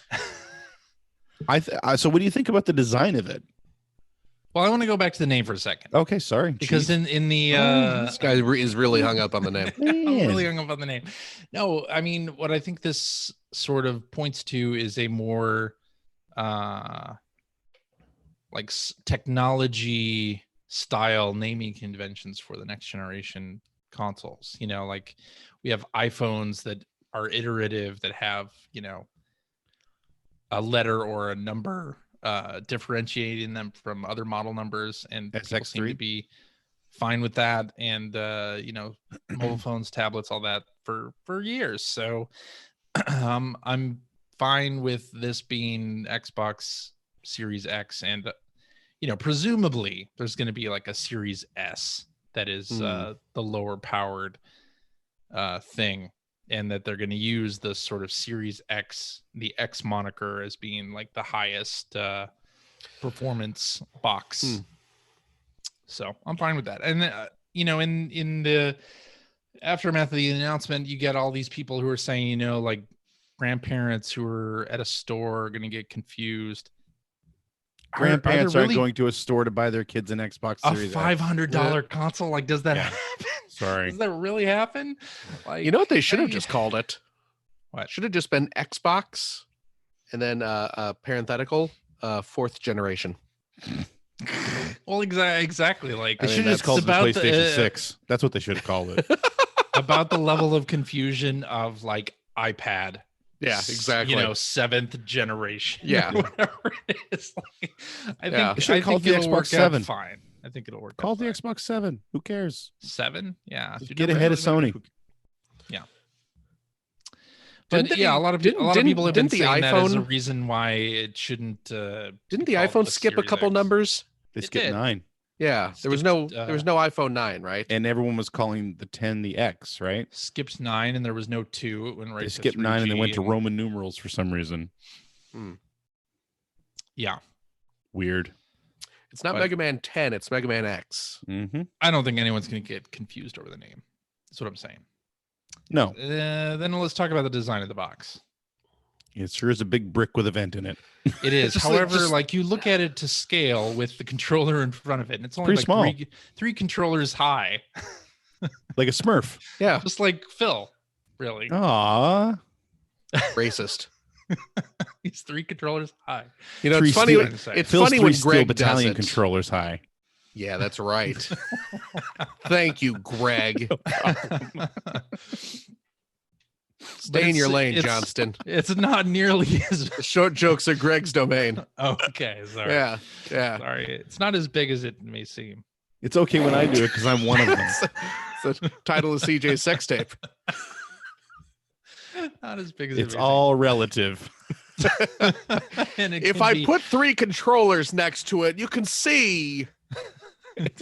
so what do you think about the design of it? well, I want to go back to the name for a second. Okay, sorry. Because in the this guy is really hung up on the name. I'm really hung up on the name. No, I mean, what I think this sort of points to is a more like technology style naming conventions for the next generation consoles. You know, like we have iPhones that are iterative, that have, you know, a letter or a number differentiating them from other model numbers, and people seem to be fine with that. And you know, mobile phones, tablets, all that for years. So I'm fine with this being Xbox Series X, and you know, presumably there's going to be like a Series S that is the lower powered thing, and that they're going to use the sort of Series X, the X moniker, as being like the highest performance box. So I'm fine with that. And you know, in the aftermath of the announcement, you get all these people who are saying, you know, like grandparents who are at a store are going to get confused. Grandparents aren't going to a store to buy their kids an Xbox Series. A $500 console? Like, does that happen? Sorry. Does that really happen? Like, you know what they should have just called it? What? Should have just been Xbox and then parenthetical, fourth generation. Well, exactly. Like, they should have just called it the PlayStation 6. That's what they should have called it. About the level of confusion of like iPad. Yeah, exactly. You know, 7th generation. Yeah. Whatever it is. Like, I think the it'll Xbox work 7. out fine. I think it'll work Call out the fine. Xbox 7. Who cares? 7? Yeah. Get ahead of Sony. Yeah. But a lot of people have been saying that as a reason why it shouldn't. Didn't the iPhone skip a couple numbers? They skipped 9. Yeah, there was no iPhone 9, right? And everyone was calling the 10 the X, right? Skipped 9, and there was no 2. It went right. They to skipped 9, and they went to Roman numerals for some reason. Yeah. Weird. It's not Mega Man 10. It's Mega Man X. I don't think anyone's going to get confused over the name. That's what I'm saying. No. Then let's talk about the design of the box. It sure is a big brick with a vent in it. It is. Just However, just- like you look at it to scale with the controller in front of it, and it's only Pretty like small. three controllers high, Like a Smurf. Yeah, just like Phil. Really, Aw. racist. he's 3 controllers high. You know, Three it's funny. steel- It's Phil's funny 3 when Steel Greg Battalion does it. controllers high. Yeah, that's right. Thank you, Greg. Stay in your lane, Johnston. It's not nearly as. The short jokes are Greg's domain. Okay, sorry. Yeah, yeah. Sorry, it's not as big as it may seem. It's okay when I do it because I'm one of them. It's the title of CJ's sex tape. Not as big as It's it may all relative. seem. And it If can I be put 3 controllers next to it, you can see.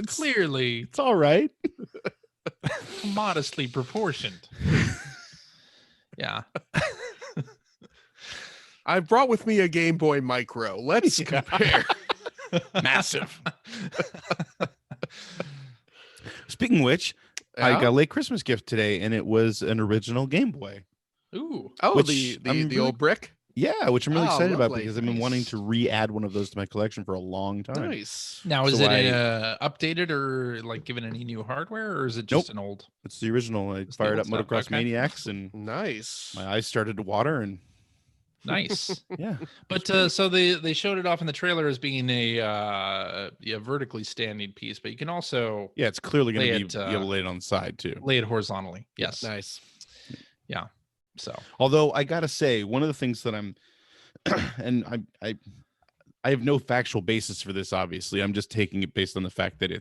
clearly It's all right. modestly proportioned. Yeah. I brought with me a Game Boy Micro. Let's compare. Massive. Speaking of which, I Yeah? got a late Christmas gift today, and it was an original Game Boy. Ooh. Oh, which the I'm the really- old brick. Yeah, which I'm really Oh, excited about lovely. because I've been wanting Nice. to re-add one of those to my collection for a long time. Nice. Now, is So it updated or like given any new hardware, or is it just an old? It's the original. I It's the fired old up stuff, Motocross okay. Maniacs, and Nice. my eyes started to water. And Nice. yeah, But so they showed it off in the trailer as being a vertically standing piece, but you can also yeah, it's clearly going Lay to it, be able to lay it on the side too. lay it horizontally. Yes. Nice. So Although I gotta say, one of the things that I'm, and I have no factual basis for this. Obviously, I'm just taking it based on the fact that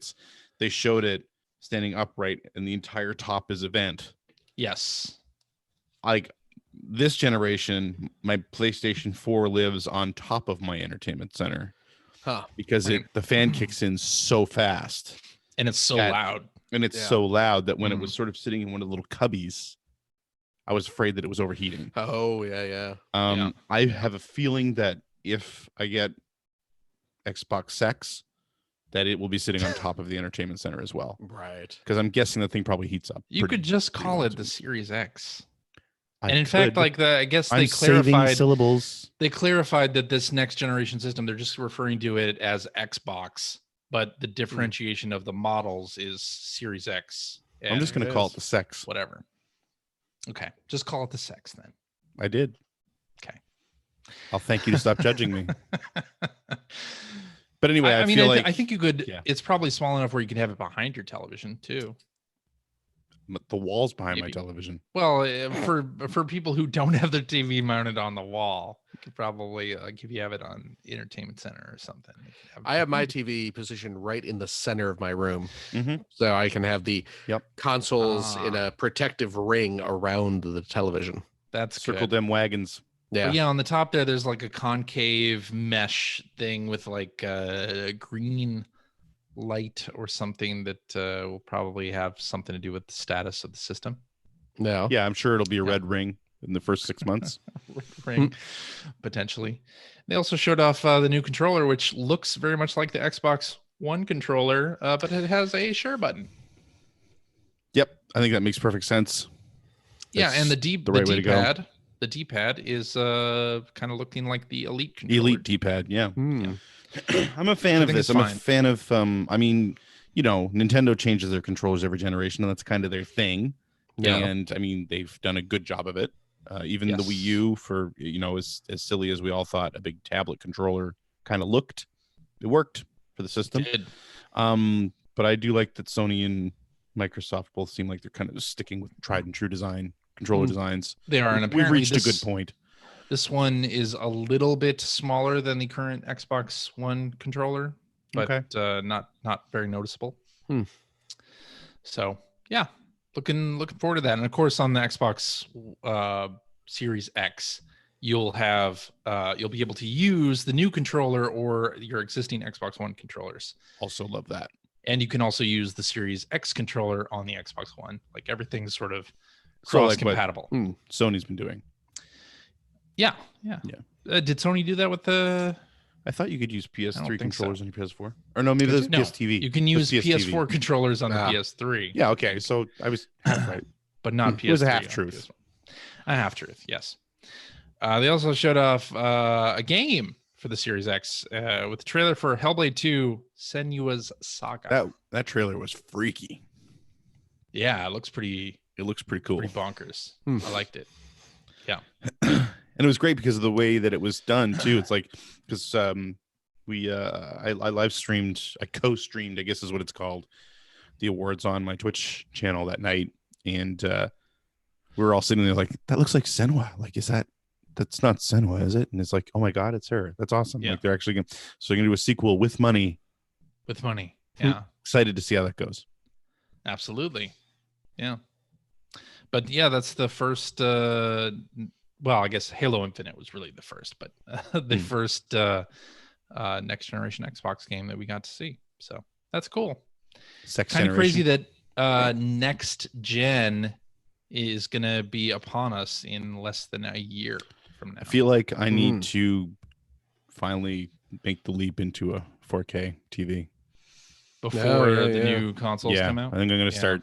they showed it standing upright, and the entire top is a vent. yes. Like this generation, my PlayStation 4 lives on top of my entertainment center Huh. because Right. the fan kicks in so fast, And it's so That- loud. and it's Yeah. so loud that when it Mhm. was sort of sitting in one of the little cubbies, I was afraid that it was overheating. Oh, yeah, yeah. Yeah. I have a feeling that if I get Xbox X, that it will be sitting on top of the entertainment center as well. Right. Because I'm guessing the thing probably heats up. You pretty- could just pretty call it much. the Series X. I And in fact, could. like I guess I'm they saving clarified syllables. they clarified that this next generation system, they're just referring to it as Xbox, but the differentiation of the models is Series X. I'm just and going to call is. it the sex. whatever. Okay, just call it the sex then. I did. Okay. I'll thank you to stop judging me. But anyway, I, mean, feel like I think you could. Yeah. It's probably small enough where you can have it behind your television too. the wall's behind my Maybe. television. Well, for people who don't have their TV mounted on the wall, you could probably like if you have it on entertainment center or something. you could I have my TV positioned right in the center of my room, Mhm. so I can have the Yep. consoles in Ah. a protective ring around the television. That's Circle good. them wagons. Yeah. But yeah, on the top there's like a concave mesh thing with like a green light or something that will probably have something to do with the status of the system. No. Yeah, I'm sure it'll be a Yeah. red ring in the first 6 months. Ring, potentially. They also showed off the new controller, which looks very much like the Xbox One controller, but it has a share button. Yep, I think that makes perfect sense. Yeah, and the That's the right way to go. D-pad, the D-pad is kind of looking like the Elite controller. Elite D-pad, yeah. Hmm. I'm a fan I of think this. it's I'm a fine. fan of I mean, Nintendo changes their controllers every generation, and that's kind of their thing. Yeah. And I mean, they've done a good job of it. Even the Yes. Wii U, for as silly as we all thought a big tablet controller kind of looked, it worked for the system. Did. But I do like that Sony and Microsoft both seem like they're kind of just sticking with tried and true controller designs. They are, and We've apparently reached a good point. This one is a little bit smaller than the current Xbox One controller, but not very noticeable. Hmm. So yeah, looking forward to that. And of course, on the Xbox Series X, you'll be able to use the new controller or your existing Xbox One controllers. Also love that. And you can also use the Series X controller on the Xbox One. Like everything's sort of So, cross like, what compatible. Sony's been doing. Yeah. Did Sony do that with the? I thought you could use PS3 think controllers so. on your PS4. Or no, maybe that's No, PSTV. You can It was use PS4 controllers on the Ah. PS3. Yeah, okay. So I was half right. But not PS3. It was a half on truth. PS1. A half truth, yes. They also showed off a game for the Series X with the trailer for Hellblade 2: Senua's Saga. That trailer was freaky. Yeah, it looks pretty cool. pretty bonkers. I liked it. Yeah. And it was great because of the way that it was done too. It's like, because I live streamed, I co-streamed, I guess is what it's called, the awards on my Twitch channel that night. And we were all sitting there like, that looks like Senua. Like, that's not Senua, is it? And it's like, oh my God, it's her. That's awesome. Yeah. Like, they're actually going to do a sequel with money. With money. Yeah. Excited to see how that goes. Absolutely. Yeah. But yeah, that's the first well, I guess Halo Infinite was really the first, but the first next generation Xbox game that we got to see. So that's cool. Kind of crazy that next gen is gonna be upon us in less than a year from now. I feel like I need to finally make the leap into a 4K TV before the new consoles come out. I think I'm gonna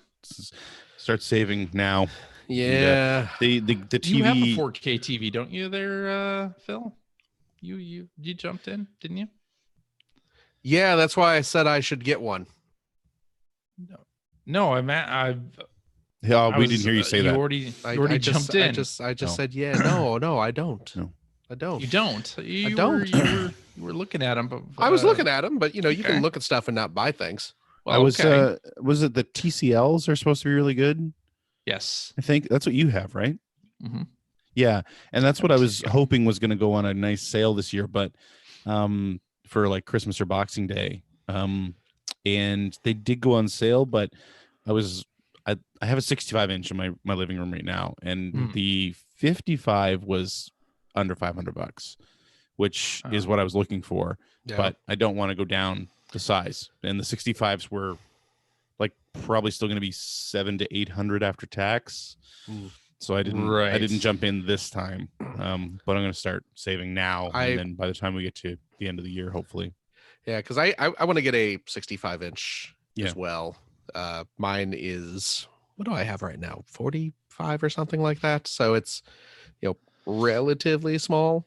start saving now. Yeah. The TV. You have a 4K TV, don't you there, Phil? You jumped in, didn't you? Yeah, that's why I said I should get one. No, we didn't hear you say that. You already jumped in. I just said, yeah, no, I don't. No. I don't. You don't. You were looking at them, but I was looking at them, but you can look at stuff and not buy things. Well, was it the TCLs are supposed to be really good? Yes. I think that's what you have, right? Mm-hmm. Yeah. And that's what I was hoping was going to go on a nice sale this year, but for like Christmas or Boxing Day. And they did go on sale, but I have a 65-inch in my living room right now, and the 55 was under $500, which is what I was looking for. Yeah. But I don't want to go down the size, and the 65s were like probably still going to be $700 to $800 after tax. So I didn't jump in this time. But I'm going to start saving now, and then by the time we get to the end of the year, hopefully. Yeah, because I want to get a 65-inch as well. Mine is, what do I have right now? 45 or something like that. So it's relatively small,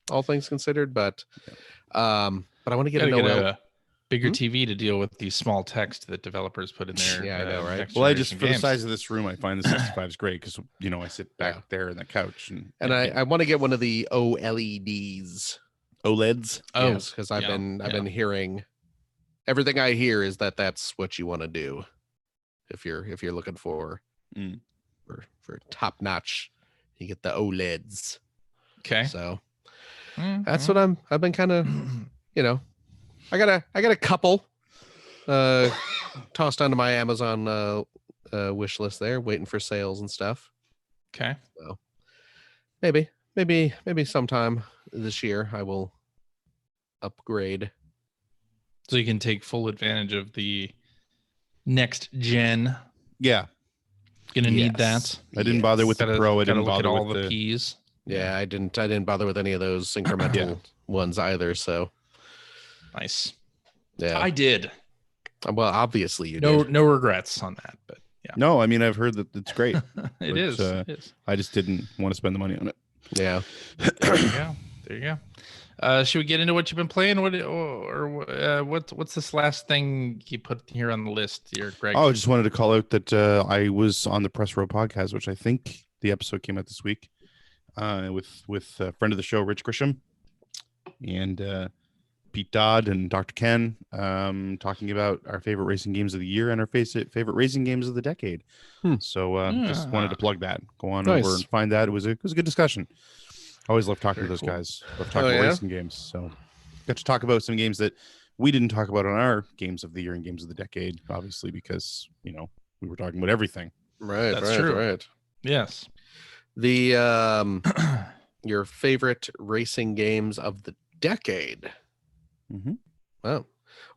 all things considered. But I want to get a bigger TV to deal with the small text that developers put in there. Yeah, I know, right? Well, for the size of this room, I find the 65 is great because I sit back there in the couch, and I want to get one of the OLEDs. OLEDs. Oh, yes, because I've been hearing, everything I hear is that that's what you want to do if you're looking for top notch. You get the OLEDs. Okay. So that's what I've been kind of, I got a couple tossed onto my Amazon wish list there, waiting for sales and stuff. Okay. So maybe sometime this year I will upgrade. So you can take full advantage of the next gen. Yeah. Gonna need that. I didn't bother with the Pro. I didn't bother all with the Ps. Yeah, I didn't bother with any of those incremental ones either. So nice. Yeah, I did. Well, obviously you did. No regrets on that, but yeah. No, I mean I've heard that it's great. It is. I just didn't want to spend the money on it. Yeah. There you go. Should we get into what you've been playing? What's this last thing you put here on the list here, Greg? Oh, I just wanted to call out that I was on the Press Row podcast, which I think the episode came out this week, with a friend of the show, Rich Grisham, and Pete Dodd and Dr. Ken, talking about our favorite racing games of the year and our favorite racing games of the decade. So just wanted to plug that. Go on over and find that. It was a good discussion. I always love talking to those guys. Love talking about racing games. So got to talk about some games that we didn't talk about on our games of the year and games of the decade, obviously, because we were talking about everything. Right. That's true. Right. Yes. The your favorite racing games of the decade. Well,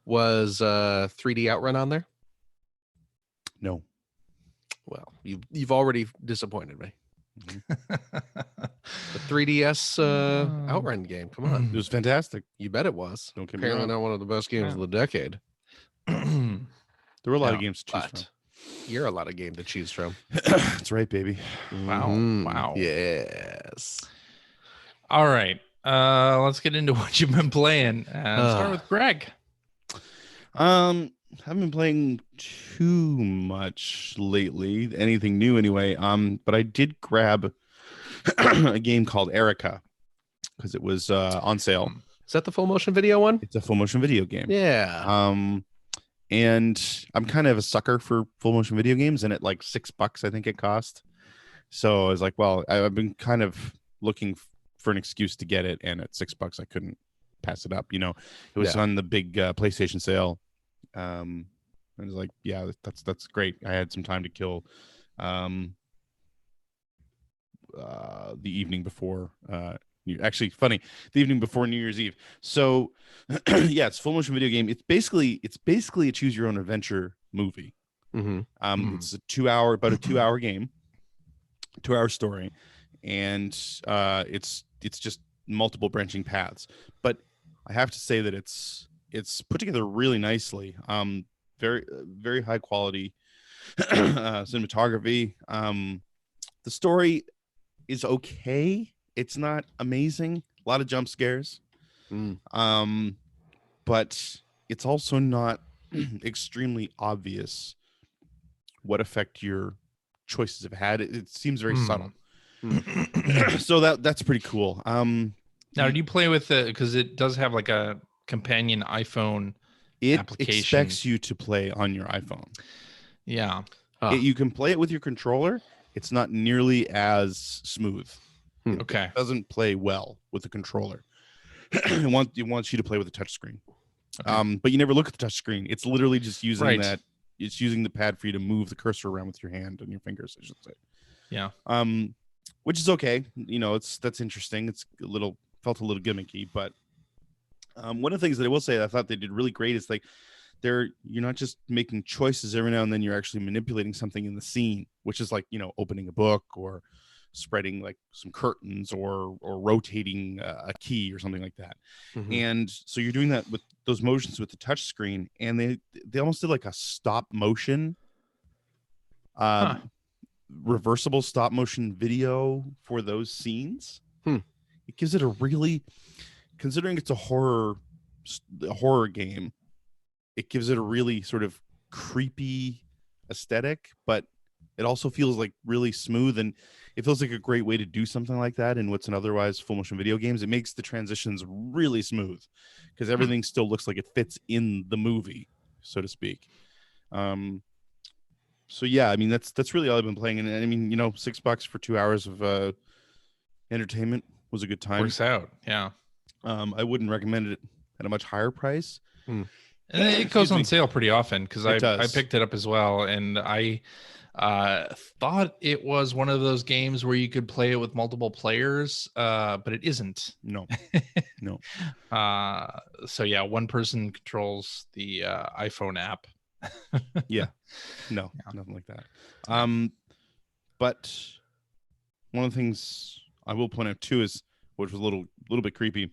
was 3D Outrun on there? No. Well, you've already disappointed me. The 3DS Outrun game. Come on. It was fantastic. You bet it was. Don't get me Apparently wrong. not one of the best games of the decade. There were a lot of games to choose from. You're a lot of game to choose from. That's right, baby. Wow. Yes. All right. Let's get into what you've been playing. Start with Greg. Haven't been playing too much lately, anything new anyway. But I did grab a game called Erica because it was on sale. Is that the full motion video one? It's a full motion video game. Yeah. And I'm kind of a sucker for full motion video games, and at like $6, I think it cost. So I was like, well, I've been kind of looking for an excuse to get it, and at $6, I couldn't pass it up. You know, it was on the big PlayStation sale. I was like, yeah, that's great. I had some time to kill. The evening before. Actually, funny, the evening before New Year's Eve. So, yeah, it's full motion video game. It's basically a choose your own adventure movie. It's about a 2-hour game, 2-hour story, and it's just multiple branching paths. But I have to say that it's put together really nicely. Very very high quality cinematography. The story is okay. It's not amazing. A lot of jump scares. But it's also not extremely obvious what effect your choices have had. It seems very subtle. So that's pretty cool. Now, do you play with it because it does have like a companion iPhone application? It expects you to play on your iPhone. Yeah. You can play it with your controller. It's not nearly as smooth. Okay. It doesn't play well with the controller. It wants you to play with a touchscreen. Okay. But you never look at the touchscreen. It's literally just using that. It's using the pad for you to move the cursor around with your hand and your fingers, I should say. Yeah. Which is okay. You know, that's interesting. It's felt a little gimmicky, but one of the things that I will say that I thought they did really great is like you're not just making choices every now and then, you're actually manipulating something in the scene, which is like, you know, opening a book or spreading like some curtains or rotating a key or something like that. And so you're doing that with those motions with the touch screen, and they almost did like a stop motion reversible stop motion video for those scenes. It gives it a really, considering it's a horror game, it gives it a really sort of creepy aesthetic, but it also feels like really smooth, and it feels like a great way to do something like that in what's an otherwise full motion video games. It makes the transitions really smooth because everything still looks like it fits in the movie, so to speak. So yeah, I mean that's really all I've been playing, and I mean, you know, $6 for 2 hours of entertainment was a good time. Works out, yeah. I wouldn't recommend it at a much higher price. And it goes on sale pretty often because I picked it up as well, and I thought it was one of those games where you could play it with multiple players, but it isn't. No. So yeah, one person controls the iPhone app. Nothing like that. But one of the things I will point out too is, which was a little bit creepy,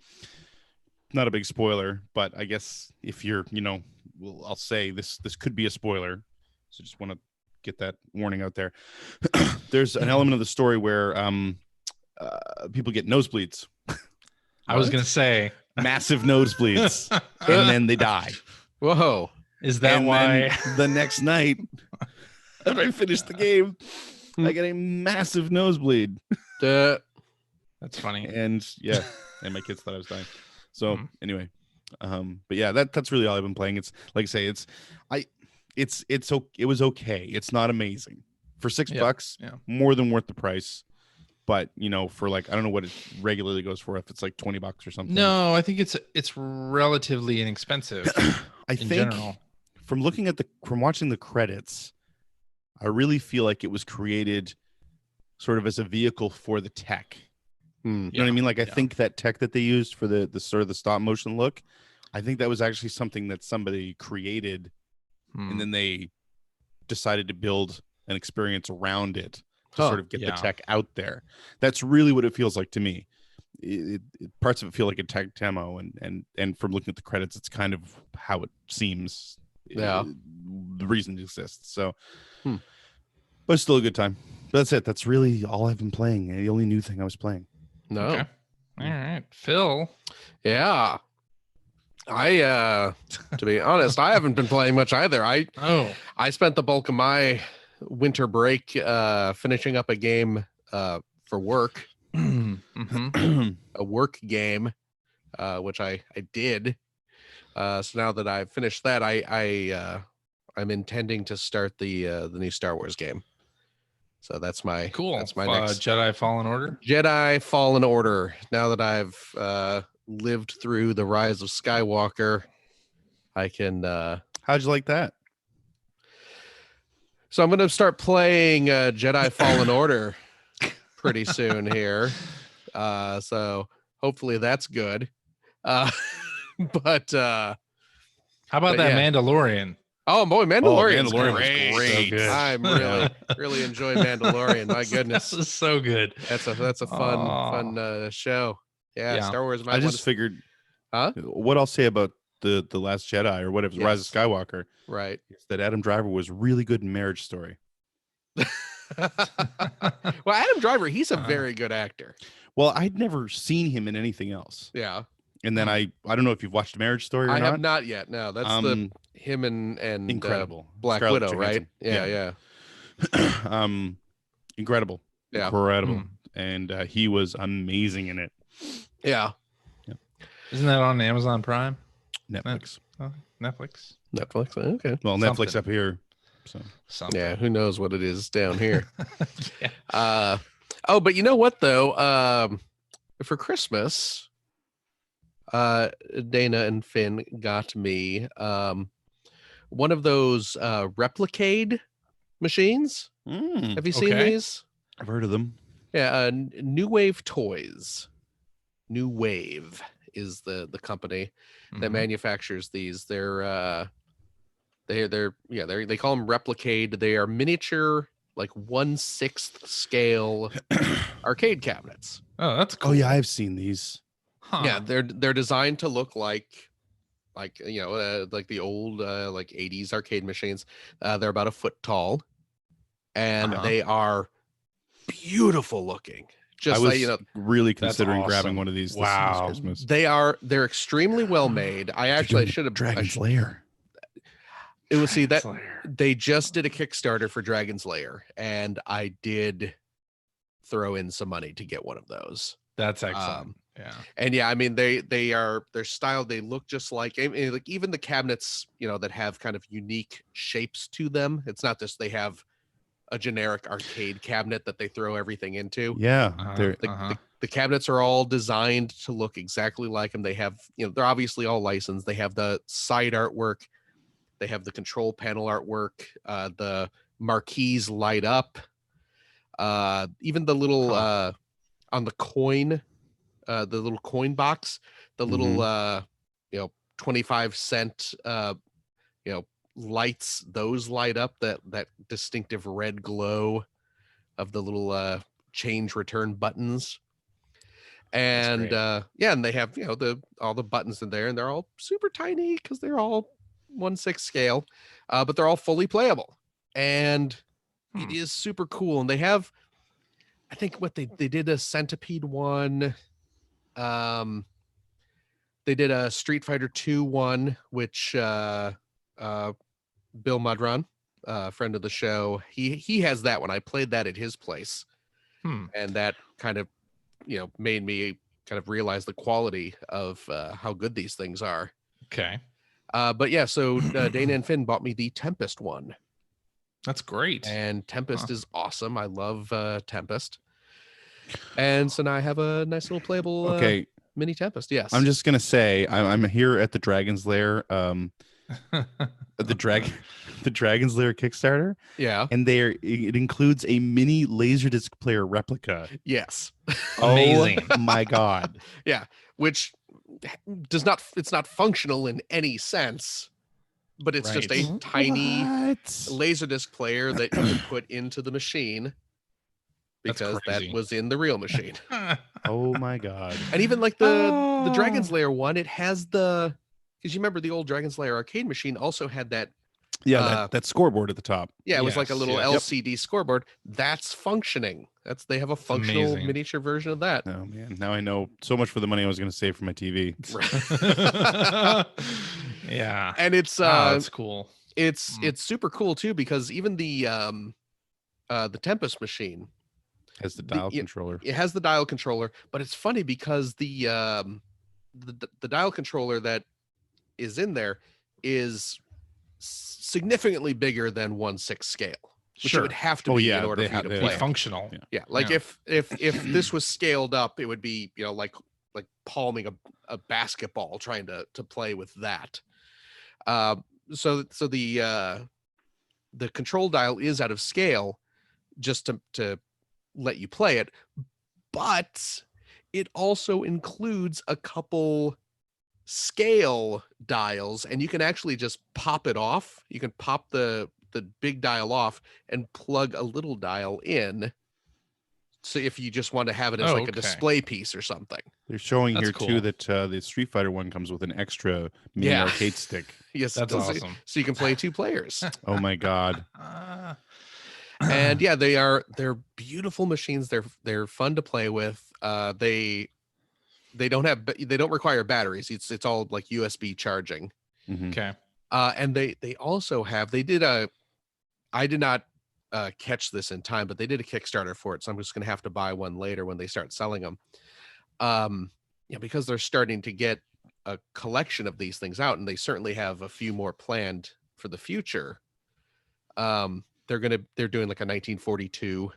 not a big spoiler, but I guess if you're, you know, I'll say this could be a spoiler, so just want to get that warning out there. There's an element of the story where people get nosebleeds. I was gonna say massive nosebleeds, and then they die. Whoa. Is that why the next night after I finished the game, I get a massive nosebleed? That's funny. And yeah, and my kids thought I was dying. So anyway, but yeah, that's really all I've been playing. It's like I say, it was okay. It's not amazing for $6. Yeah. More than worth the price. But you know, for like, I don't know what it regularly goes for, if it's like $20 or something. No, I think it's relatively inexpensive. I think general. From watching the credits, I really feel like it was created sort of as a vehicle for the tech. You know what I mean? Like, I think that tech that they used for the sort of the stop motion look, I think that was actually something that somebody created, and then they decided to build an experience around it to sort of get the tech out there. That's really what it feels like to me. Parts of it feel like a tech demo, and from looking at the credits, it's kind of how it seems. The reason it exists. So, but it's still a good time. But that's it. That's really all I've been playing. The only new thing I was playing. No. Okay. All right, Phil. Yeah. To be honest, I haven't been playing much either. I spent the bulk of my winter break finishing up a game for work, Mm-hmm. a work game, which I did. So now that I've finished that, I'm intending to start the new Star Wars game. So that's my Cool. That's my next Jedi Fallen Order. Jedi Fallen Order. Now that I've lived through the Rise of Skywalker, I can. How'd you like that? So I'm going to start playing Jedi Fallen Order pretty soon here. So hopefully that's good. But how about but that yeah. Mandalorian? Oh boy, Mandalorian's Mandalorian was great. great. So good. I'm really enjoying Mandalorian. My goodness, This is so good. that's a fun show. Yeah, Yeah. Star Wars. I just figured. Huh? What I'll say about the Last Jedi or whatever, Rise of Yes. Skywalker, Right. is that Adam Driver was really good in Marriage Story. Well, Adam Driver, he's a very good actor. Well, I'd never seen him in anything else. Yeah. And then I don't know if you've watched Marriage Story or I not. have not yet. No, that's him and incredible. Black Scarlett Widow, right? Johansson. Yeah. Incredible. Yeah. Incredible. Mm. And he was amazing in it. Yeah. Isn't that on Amazon Prime? Netflix. Netflix? Netflix. Okay. Well, Netflix Something. up here. So Something. Yeah. Who knows what it is down here? Yeah. Oh, but you know what though? For Christmas, Dana and Finn got me one of those Replicade machines. Have you seen Okay. these? I've heard of them. Yeah, New Wave Toys. New Wave is the company that Mhm. manufactures these. They call them Replicade. They are miniature, like 1/6 scale arcade cabinets. Oh, that's cool. Oh yeah, I've seen these. Huh. Yeah, they're designed to look like like the old like 80s arcade machines. They're about a foot tall, and Uh-huh. they are beautiful looking. Just I was like really That's considering grabbing awesome. one of these Wow. this Christmas. they're extremely well made. I should have Dragon's Lair. It was see that Slayer. they just did a Kickstarter for Dragon's Lair, and I did throw in some money to get one of those. That's excellent. Yeah. And yeah, I mean they're styled. They look just like like even the cabinets, that have kind of unique shapes to them. It's not just they have a generic arcade cabinet that they throw everything into. Yeah, Uh-huh. they're The cabinets are all designed to look exactly like them. They have, they're obviously all licensed. They have the side artwork. They have the control panel artwork. The marquees light up. Even the little on the coin, the little coin box, the little 25-cent lights, those light up, that distinctive red glow of the little change return buttons. And great. and they have all the buttons in there, and they're all super tiny because they're all 1/6 scale, but they're all fully playable, and it is super cool. And they have, I think what they did a Centipede one, they did a Street Fighter 2 one, which Bill Mudron, friend of the show, he has that one. I played that at his place, and that kind of made me kind of realize the quality of how good these things are. Okay. But yeah, so Dana and Finn bought me the Tempest one, That's great. and Tempest is awesome. I love Tempest, and so now I have a nice little playable okay. mini Tempest. Yes, I'm just gonna say I'm here at the Dragon's Lair, the Dragon's Lair Kickstarter, yeah, and it includes a mini Laserdisc player replica. yes, Amazing. Oh my god! which it's not functional in any sense, but it's just a Right. tiny What? Laserdisc player that you can put into the machine, That's because that crazy. was in the real machine. Oh my god! And even like the Oh. Dragon's Lair one, it has because you remember the old Dragon's Lair arcade machine also had that Yeah, that scoreboard at the top. Yeah, it was like a Yes, little yes. LCD scoreboard. That's functioning. They have a functional amazing. miniature version of that. Oh man, now I know so much for the money I was going to save for my TV. Yeah. And it's That's cool. it's super cool too, because even the Tempest machine Has the dial controller. it has the dial controller, but it's funny because the dial controller that is in there is significantly bigger than 1/6 scale, which it would have to be in order for you to Be play. functional. Yeah, like if this was scaled up, it would be, you know, like palming a basketball trying to play with that. So the control dial is out of scale just to let you play it, but it also includes a couple scale dials, and you can actually just pop it off. You can pop the big dial off and plug a little dial in. So if you just want to have it as a display piece or something. They're showing That's here cool. too that the Street Fighter one comes with an extra mini arcade stick. Yes, That's awesome. So you can play 2 players. Oh my god. And yeah, they're beautiful machines. They're fun to play with. They don't require batteries. It's all like USB charging. Mm-hmm. Okay. And they also have, I did not catch this in time, but they did a Kickstarter for it. So I'm just going to have to buy one later when they start selling them. Yeah, because they're starting to get a collection of these things out, and they certainly have a few more planned for the future. They're doing like a 1942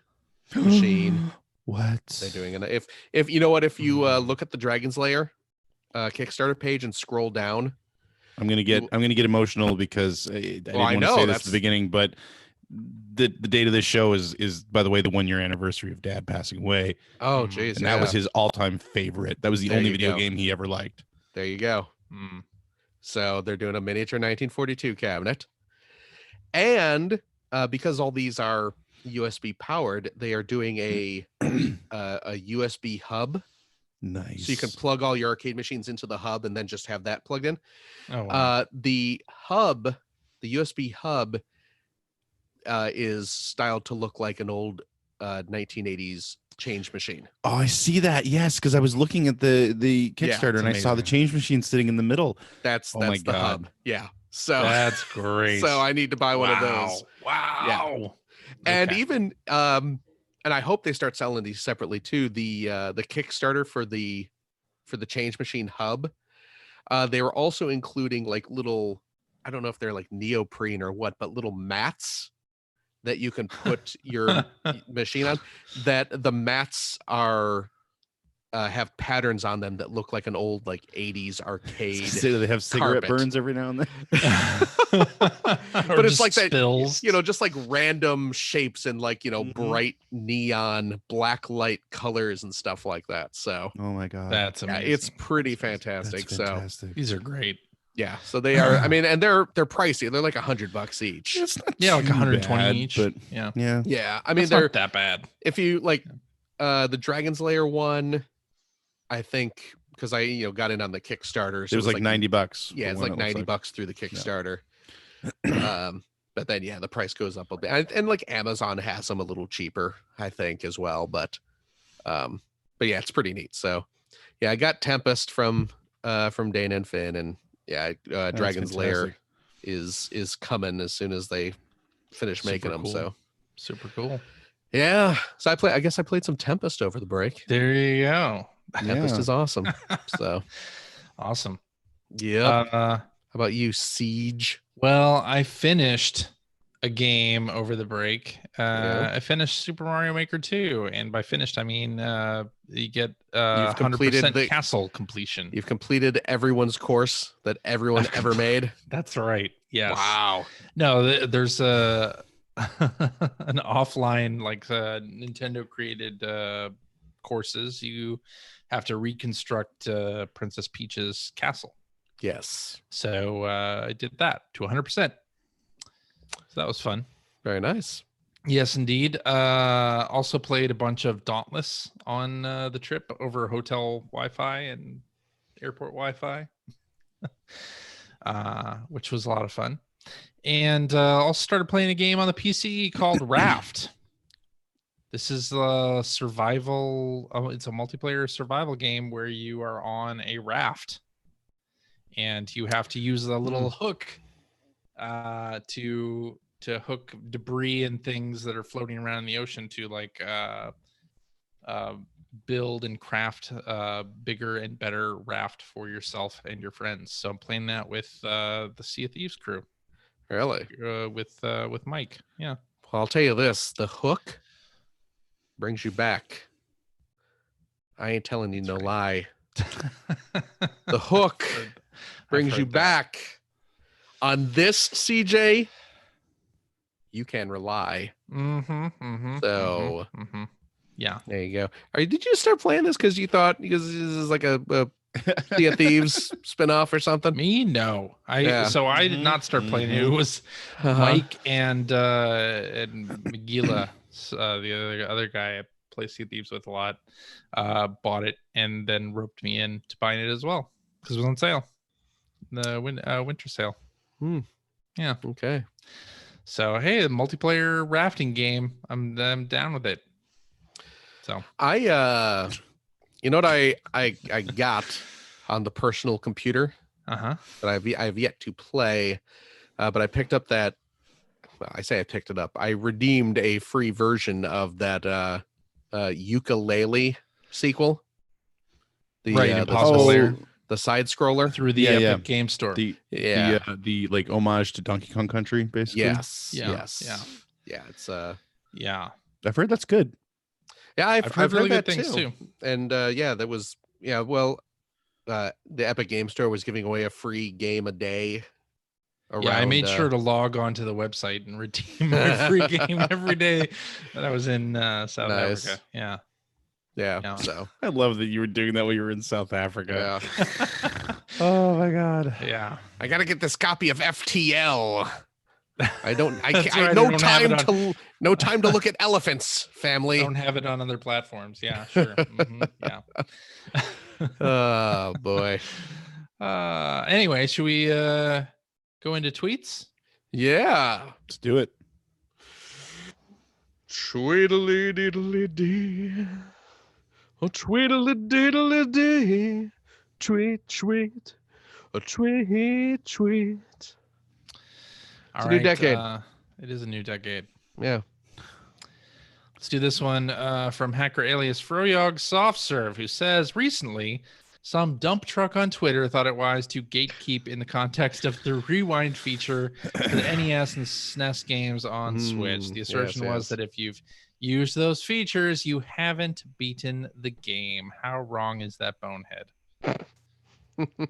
machine. What? They're doing, and if you know what, if you look at the Dragon's Lair Kickstarter page and scroll down, I'm gonna get emotional because I didn't want to say this at the beginning, but the date of this show is by the way the 1-year anniversary of Dad passing away. Oh geez, and that was his all-time favorite. That was the only video game he ever liked. There you go. So they're doing a miniature 1942 cabinet, and because all these are USB powered, they are doing a USB hub. Nice. So you can plug all your arcade machines into the hub and then just have that plugged in. Oh, wow. The USB hub is styled to look like an old 1980s change machine. Oh, I see that. Yes, because I was looking at the Kickstarter and I saw the change machine sitting in the middle. That's the hub. Yeah. So that's great. So I need to buy one of those. Wow. Yeah. And even and I hope they start selling these separately too. The Kickstarter for the change machine hub, they were also including like little, I don't know if they're like neoprene or what, but little mats that you can put your machine on. That the mats are have patterns on them that look like an old like 80s arcade. So they have cigarette carpet. burns every now and then. But it's like spills. that, you know, just like random shapes and like, you know, bright neon black light colors and stuff like that. So oh my god, that's amazing. it's pretty fantastic. That's fantastic. So these are great. Yeah, so they are. I mean, and they're pricey. They're like $100 each. It's not Yeah, like too 120 bad, each. but Yeah. Yeah, I mean That's they're not that bad. If you like the Dragon's Lair one, I think because I got in on the Kickstarter, so it was like $90. Yeah, it's like $90 through the Kickstarter. But then the price goes up a bit, and like Amazon has them a little cheaper, I think, as well. But yeah, it's pretty neat. So yeah, I got Tempest from Dana and Finn, and Dragon's Lair is coming as soon as they finish making them. Cool. So super cool. Yeah, so I guess I played some Tempest over the break. There you go. Tempest is awesome. So awesome. Yeah. How about you, Siege? Well, I finished a game over the break. I finished Super Mario Maker 2, and by finished I mean you get 100% castle completion. You've completed everyone's course that everyone ever made. That's right. Yes. Wow. No, there's an offline like Nintendo created courses. You have to reconstruct Princess Peach's castle. Yes. So I did that to 100%. So that was fun. Very nice. Yes, indeed. Also played a bunch of Dauntless on the trip over hotel Wi-Fi and airport Wi-Fi, which was a lot of fun. And also started playing a game on the PC called Raft. This is a survival. It's a multiplayer survival game where you are on a raft, and you have to use a little hook to hook debris and things that are floating around in the ocean to like build and craft a bigger and better raft for yourself and your friends. So I'm playing that with the Sea of Thieves crew. Really? With Mike. Yeah. Well, I'll tell you this: the hook brings you back. I ain't telling you no lie. The hook brings you back. On this, CJ, you can rely. So, yeah, there you go. Did you start playing this because you thought this is like a Sea of Thieves spinoff or something? Me, no. I did not start playing it. It was Mike and Megila, the other guy I play Sea of Thieves with a lot, bought it and then roped me into buying it as well because it was on sale, the winter sale. Yeah. Okay. So hey, the multiplayer rafting game, I'm down with it. So I you know what I got on the personal computer that I've yet to play, but I picked up that. Well, I say I picked it up. I redeemed a free version of that ukulele sequel. Impossible Lair. The side scroller through the Epic Game Store. The like homage to Donkey Kong Country, basically. Yes. Yeah, it's yeah. I've heard that's good. Yeah, I've heard really that good things too. And that was well, the Epic Game Store was giving away a free game a day. I made sure to log on to the website and redeem my free game every day that I was in South Africa. Yeah. So I love that you were doing that while you were in South Africa. Yeah. Oh my God. Yeah. I got to get this copy of FTL. I don't no time to look at elephants, family. I don't have it on other platforms. Yeah, sure. Yeah. Oh boy. Anyway, should we go into tweets? Yeah. Let's do it. Tweedly diddly dee. Oh, tweedly diddly dee. Tweet, tweet. A tweet, tweet. It's a new decade. It is a new decade. Yeah. Let's do this one from hacker alias Froyog Soft Serve, who says recently some dump truck on Twitter thought it wise to gatekeep in the context of the rewind feature for the NES and SNES games on Switch. The assertion was that if you've used those features, you haven't beaten the game. How wrong is that bonehead?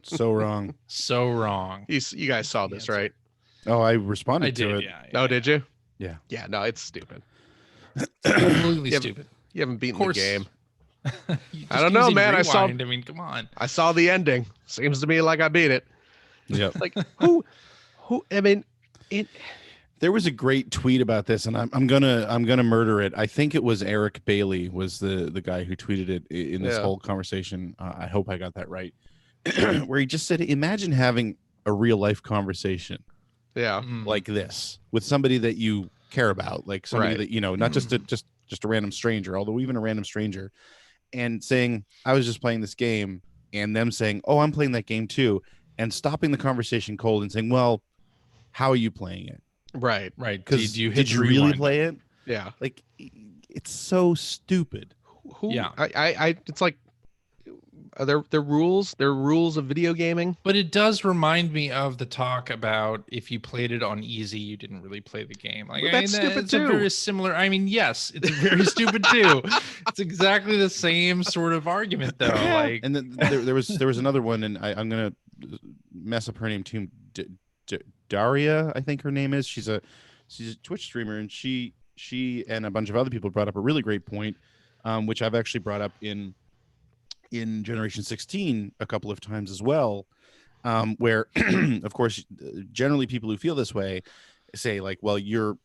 So wrong. So wrong. You guys saw this, right? Oh, I responded to it. Yeah. Did you? Yeah. Yeah, no, it's stupid. Completely stupid. You haven't beaten the game. I don't know, man. Rewind. I mean, come on. I saw the ending. Seems to me like I beat it. Yeah. Like who? I mean, there was a great tweet about this, and I'm gonna murder it. I think it was Eric Bailey was the guy who tweeted it in this whole conversation. I hope I got that right. Where he just said, "Imagine having a real life conversation, like this with somebody that you care about, like somebody that you know, not just a random stranger, although even a random stranger, and saying, I was just playing this game, and them saying, oh, I'm playing that game too, and stopping the conversation cold and saying, well, how are you playing it? Right. Because did you really play it? Yeah. Like, it's so stupid. I it's like, they're rules of video gaming. But it does remind me of the talk about if you played it on easy, you didn't really play the game. Like, that's stupid too. A very similar. I mean, yes, it's very stupid too. It's exactly the same sort of argument, though. Yeah. Like, and then there was another one, and I'm gonna mess up her name too. Daria, I think her name is. She's a Twitch streamer, and she and a bunch of other people brought up a really great point, which I've actually brought up in Generation 16 a couple of times as well, where of course generally people who feel this way say, like, well, you're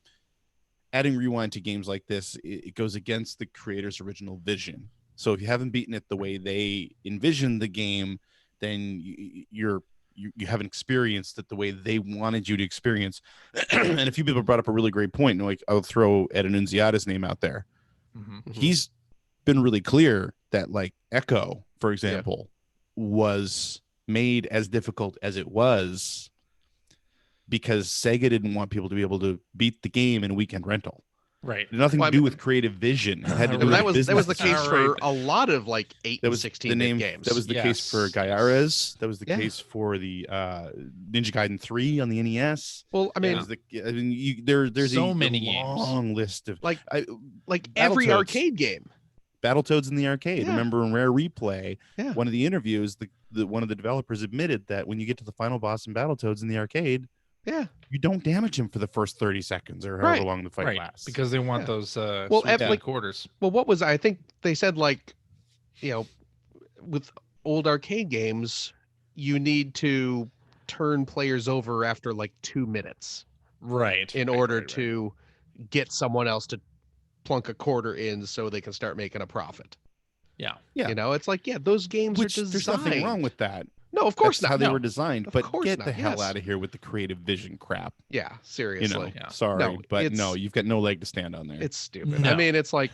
adding rewind to games like this, it goes against the creator's original vision. So if you haven't beaten it the way they envisioned the game, then you're you haven't experienced it the way they wanted you to experience. And a few people brought up a really great point. And like, I'll throw Ed Annunziata's name out there. He's been really clear that like Echo, for example, was made as difficult as it was because Sega didn't want people to be able to beat the game in weekend rental. Right. It had nothing to do with creative vision. It had to do with that was the case for Right. a lot of like 8 and 16-bit games. That was the case for Gaiares. That was the case for the Ninja Gaiden 3 on the NES. Well, I mean, there's so a many long games. list of like every Battletoads. arcade game. Battletoads in the arcade. Yeah. Remember in Rare Replay, Yeah. one of the interviews, one of the developers admitted that when you get to the final boss in Battletoads in the arcade, you don't damage him for the first 30 seconds or however long the fight lasts. Because they want those like quarters. Well, what was I think they said like, with old arcade games, you need to turn players over after like 2 minutes, Right. in order to get someone else to plunk a quarter in so they can start making a profit. Yeah. It's like, those games Which are designed. there's nothing wrong with that. No, of course That's not. how they were designed. Of But course get not, the hell yes. out of here with the creative vision crap. Yeah, seriously. Sorry, No, but no, you've got no leg to stand on there. It's stupid. No. I mean, it's like,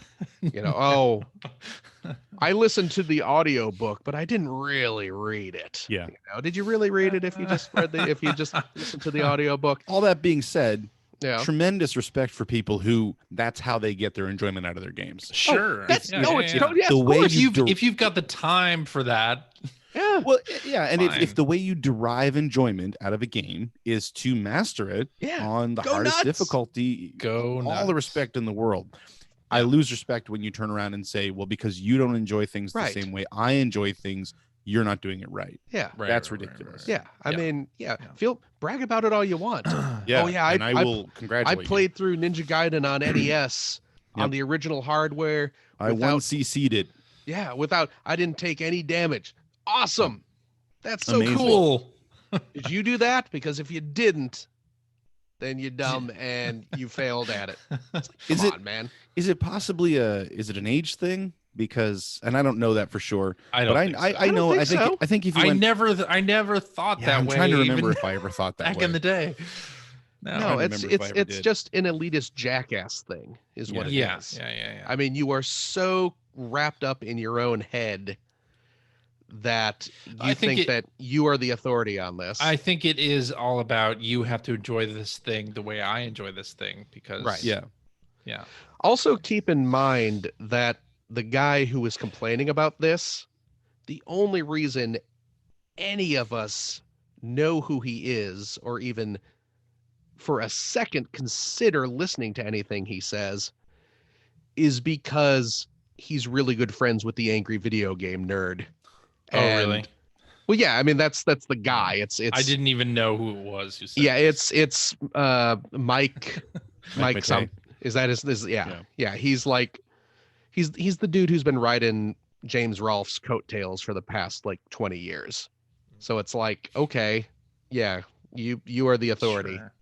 I listened to the audio book, but I didn't really read it. Yeah. Did you really read it if you just if you just listened to the audio book? All that being said, Yeah. tremendous respect for people who that's how they get their enjoyment out of their games. Sure. Yes, The way if you've got the time for that. Yeah. Well, yeah, and Fine. if the way you derive enjoyment out of a game is to master it on the Go hardest nuts. difficulty, Go all nuts. the respect in the world. I lose respect when you turn around and say, well, because you don't enjoy things the same way I enjoy things, you're not doing it right. Yeah. Right, That's right, ridiculous. Yeah. I Yeah. mean, brag about it all you want. Yeah. Oh, yeah. I will congratulate I you. played through Ninja Gaiden on NES on the original hardware. I one CC'd it. Yeah, I didn't take any damage. Awesome. That's so Amazing. cool. Did you do that? Because if you didn't, then you're dumb and you failed at it. It's like, come on, man. Is it possibly is it an age thing? Because, and I don't know that for sure. I don't think so. I know. think I think so. I think if you I went, never thought that I'm way. trying to remember even if I ever thought that back way. in the day. No, I remember if I ever it's did. just an elitist jackass thing, is what it is. Yeah. I mean, you are so wrapped up in your own head that I you think think that you are the authority on this. I think it is all about you have to enjoy this thing the way I enjoy this thing because Right. yeah. Also, keep in mind that the guy who was complaining about this, the only reason any of us know who he is, or even for a second consider listening to anything he says, is because he's really good friends with the angry video game nerd. Oh, really? Well, yeah. I mean, that's the guy. It's. I didn't even know who it was. Who said Yeah, this. it's Mike. Mike. McKay. Is that his? Yeah. He's like, he's the dude who's been riding James Rolfe's coattails for the past like 20 years. So it's like, okay, yeah, you are the authority. Sure.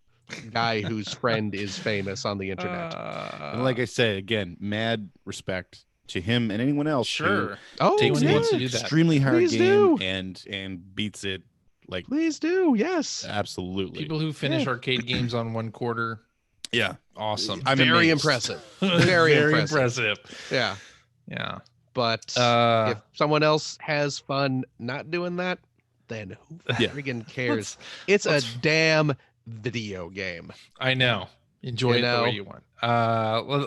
Guy whose friend is famous on the internet. And like I say again, mad respect to him and anyone else. Sure. Oh, Takes yeah. wants to do that. Extremely hard Please game do. and beats it like Please do. Yes. absolutely. People who finish arcade games on 1 quarter, yeah, awesome. I'm Very amazed. impressive. Very impressive. Yeah. Yeah. But if someone else has fun not doing that, then who Yeah. friggin' cares? It's a damn video game. I know. Enjoy You it the know? way you want.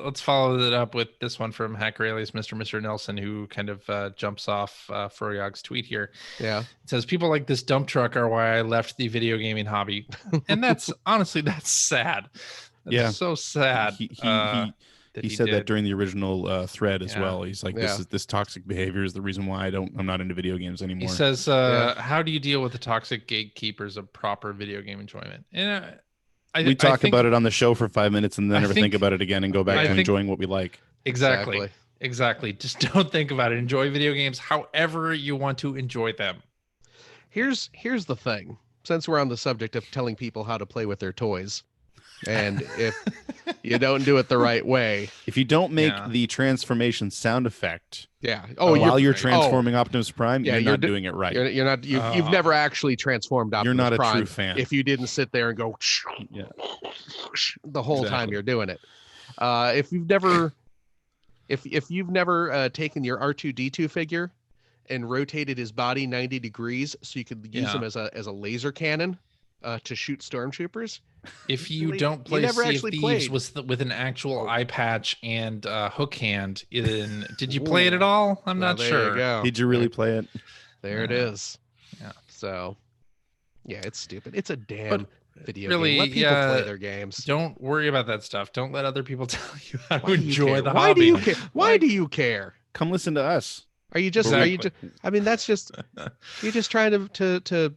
Let's follow it up with this one from Hacker Alias Mr. Nelson, who kind of jumps off Froyog's tweet here. Yeah. It says, people like this dump truck are why I left the video gaming hobby. And that's honestly, that's sad. That's Yeah. so sad. He said that during the original thread as Yeah. well. He's like, this toxic behavior is the reason why I'm not into video games anymore. He says, how do you deal with the toxic gatekeepers of proper video game enjoyment? And we talk about it on the show for 5 minutes and then never think about it again and go back to think- enjoying what we like. Exactly. Just don't think about it. Enjoy video games however you want to enjoy them. Here's the thing. Since we're on the subject of telling people how to play with their toys, And if you don't do it the right way, If you don't make Yeah. the transformation sound effect yeah. while you're right. transforming Optimus Prime, Yeah, you're you're not do- doing it right. You're not. You've never actually transformed Optimus You're not a Prime true fan. if you didn't sit there and go Yeah. the whole time Exactly. you're doing it. If you've never, if you've never taken your R2D2 figure and rotated his body 90 degrees so you could use him as a laser cannon to shoot stormtroopers. If you Really, don't you play never Sea of actually Thieves played. with an actual eye patch and hook hand, did you Ooh. play it at all? I'm Well, not there sure. you go. Did you really play it? There it is. Yeah. So, yeah, it's stupid. It's a damn video really, game. Let people play yeah, their games. Don't worry about that stuff. Don't let other people tell you how to Why do you enjoy care? the Why hobby. do you care? Why do you care? Come listen to us. Are you just? Exactly. Are you just? I mean, that's just. You're just trying to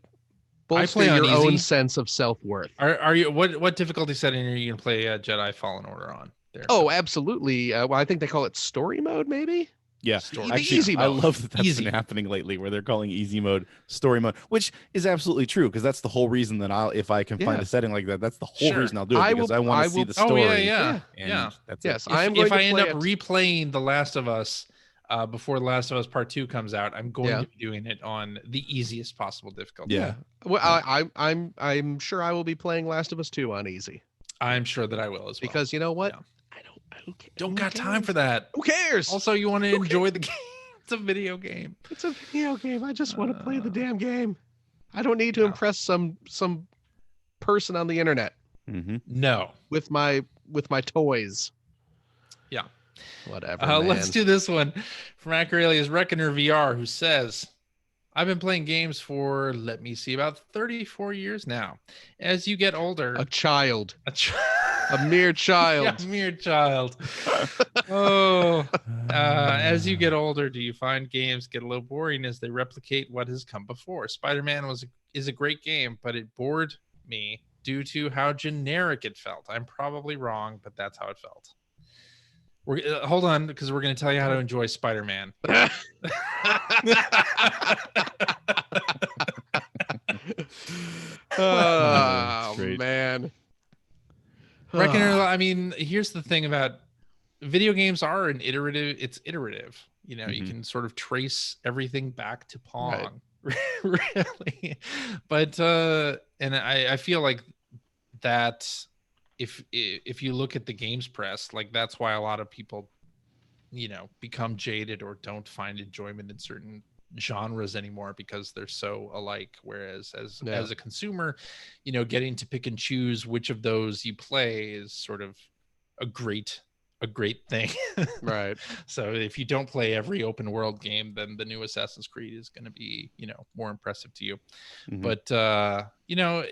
bolster play on your own easy. sense of self-worth. Are you what difficulty setting are you gonna play Jedi Fallen Order on? There. Oh, absolutely. Well, I think they call it story mode, maybe. Yeah, The actually, easy I mode. love that that's Easy. been happening lately, where they're calling easy mode story mode, which is absolutely true because that's the whole reason that if I can find Yeah. a setting like that, that's the whole Sure. reason I'll do it because I want to see the Oh story. yeah. And that's Yes, it. I am going If to I end play up replaying The Last of Us before The Last of Us Part 2 comes out, I'm going to be doing it on the easiest possible difficulty. Yeah. Well, I'm sure I will be playing Last of Us 2 on easy I'm sure that I will as well. because you know what? Yeah. Don't got time for that. Who cares? Also, you want to enjoy the game. It's a video game. It's a video game. I just want to play the damn game. I don't need to impress some person on the internet Mm-hmm. No. with my toys. Yeah. Whatever. Man. Let's do this one from Acrelia's Reckoner VR, who says, I've been playing games for, let me see, about 34 years now. As you get older, a child, a mere child. Yeah, mere child. As you get older, do you find games get a little boring as they replicate what has come before? Spider-Man is a great game, but it bored me due to how generic it felt. I'm probably wrong, but that's how it felt. Hold on, because we're going to tell you how to enjoy Spider-Man. Oh Great. man. Reckoner, I mean, here's the thing about video games are it's iterative. You know, you can sort of trace everything back to Pong. Right. Really. But and I feel like that if you look at the games press, like that's why a lot of people, you know, become jaded or don't find enjoyment in certain genres anymore because they're so alike. Whereas as a consumer, you know, getting to pick and choose which of those you play is sort of a great thing. Right. So if you don't play every open world game, then the new Assassin's Creed is going to be, you know, more impressive to you. But you know,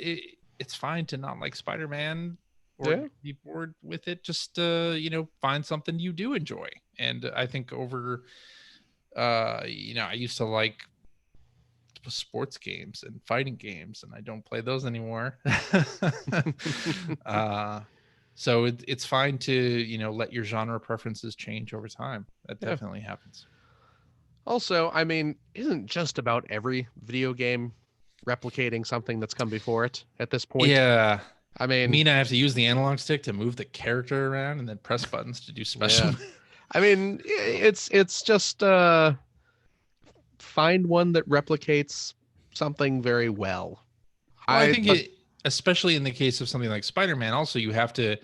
it's fine to not like Spider-Man or be bored with it. Just you know, find something you do enjoy. And I think over you know, I used to like sports games and fighting games, and I don't play those anymore. So it's fine to, you know, let your genre preferences change over time. That definitely happens. Also, I mean, isn't just about every video game replicating something that's come before it at this point? Yeah. I mean, I have to use the analog stick to move the character around and then press buttons to do special. Yeah. I mean, it's just find one that replicates something very well. I think especially in the case of something like Spider-Man, also you have to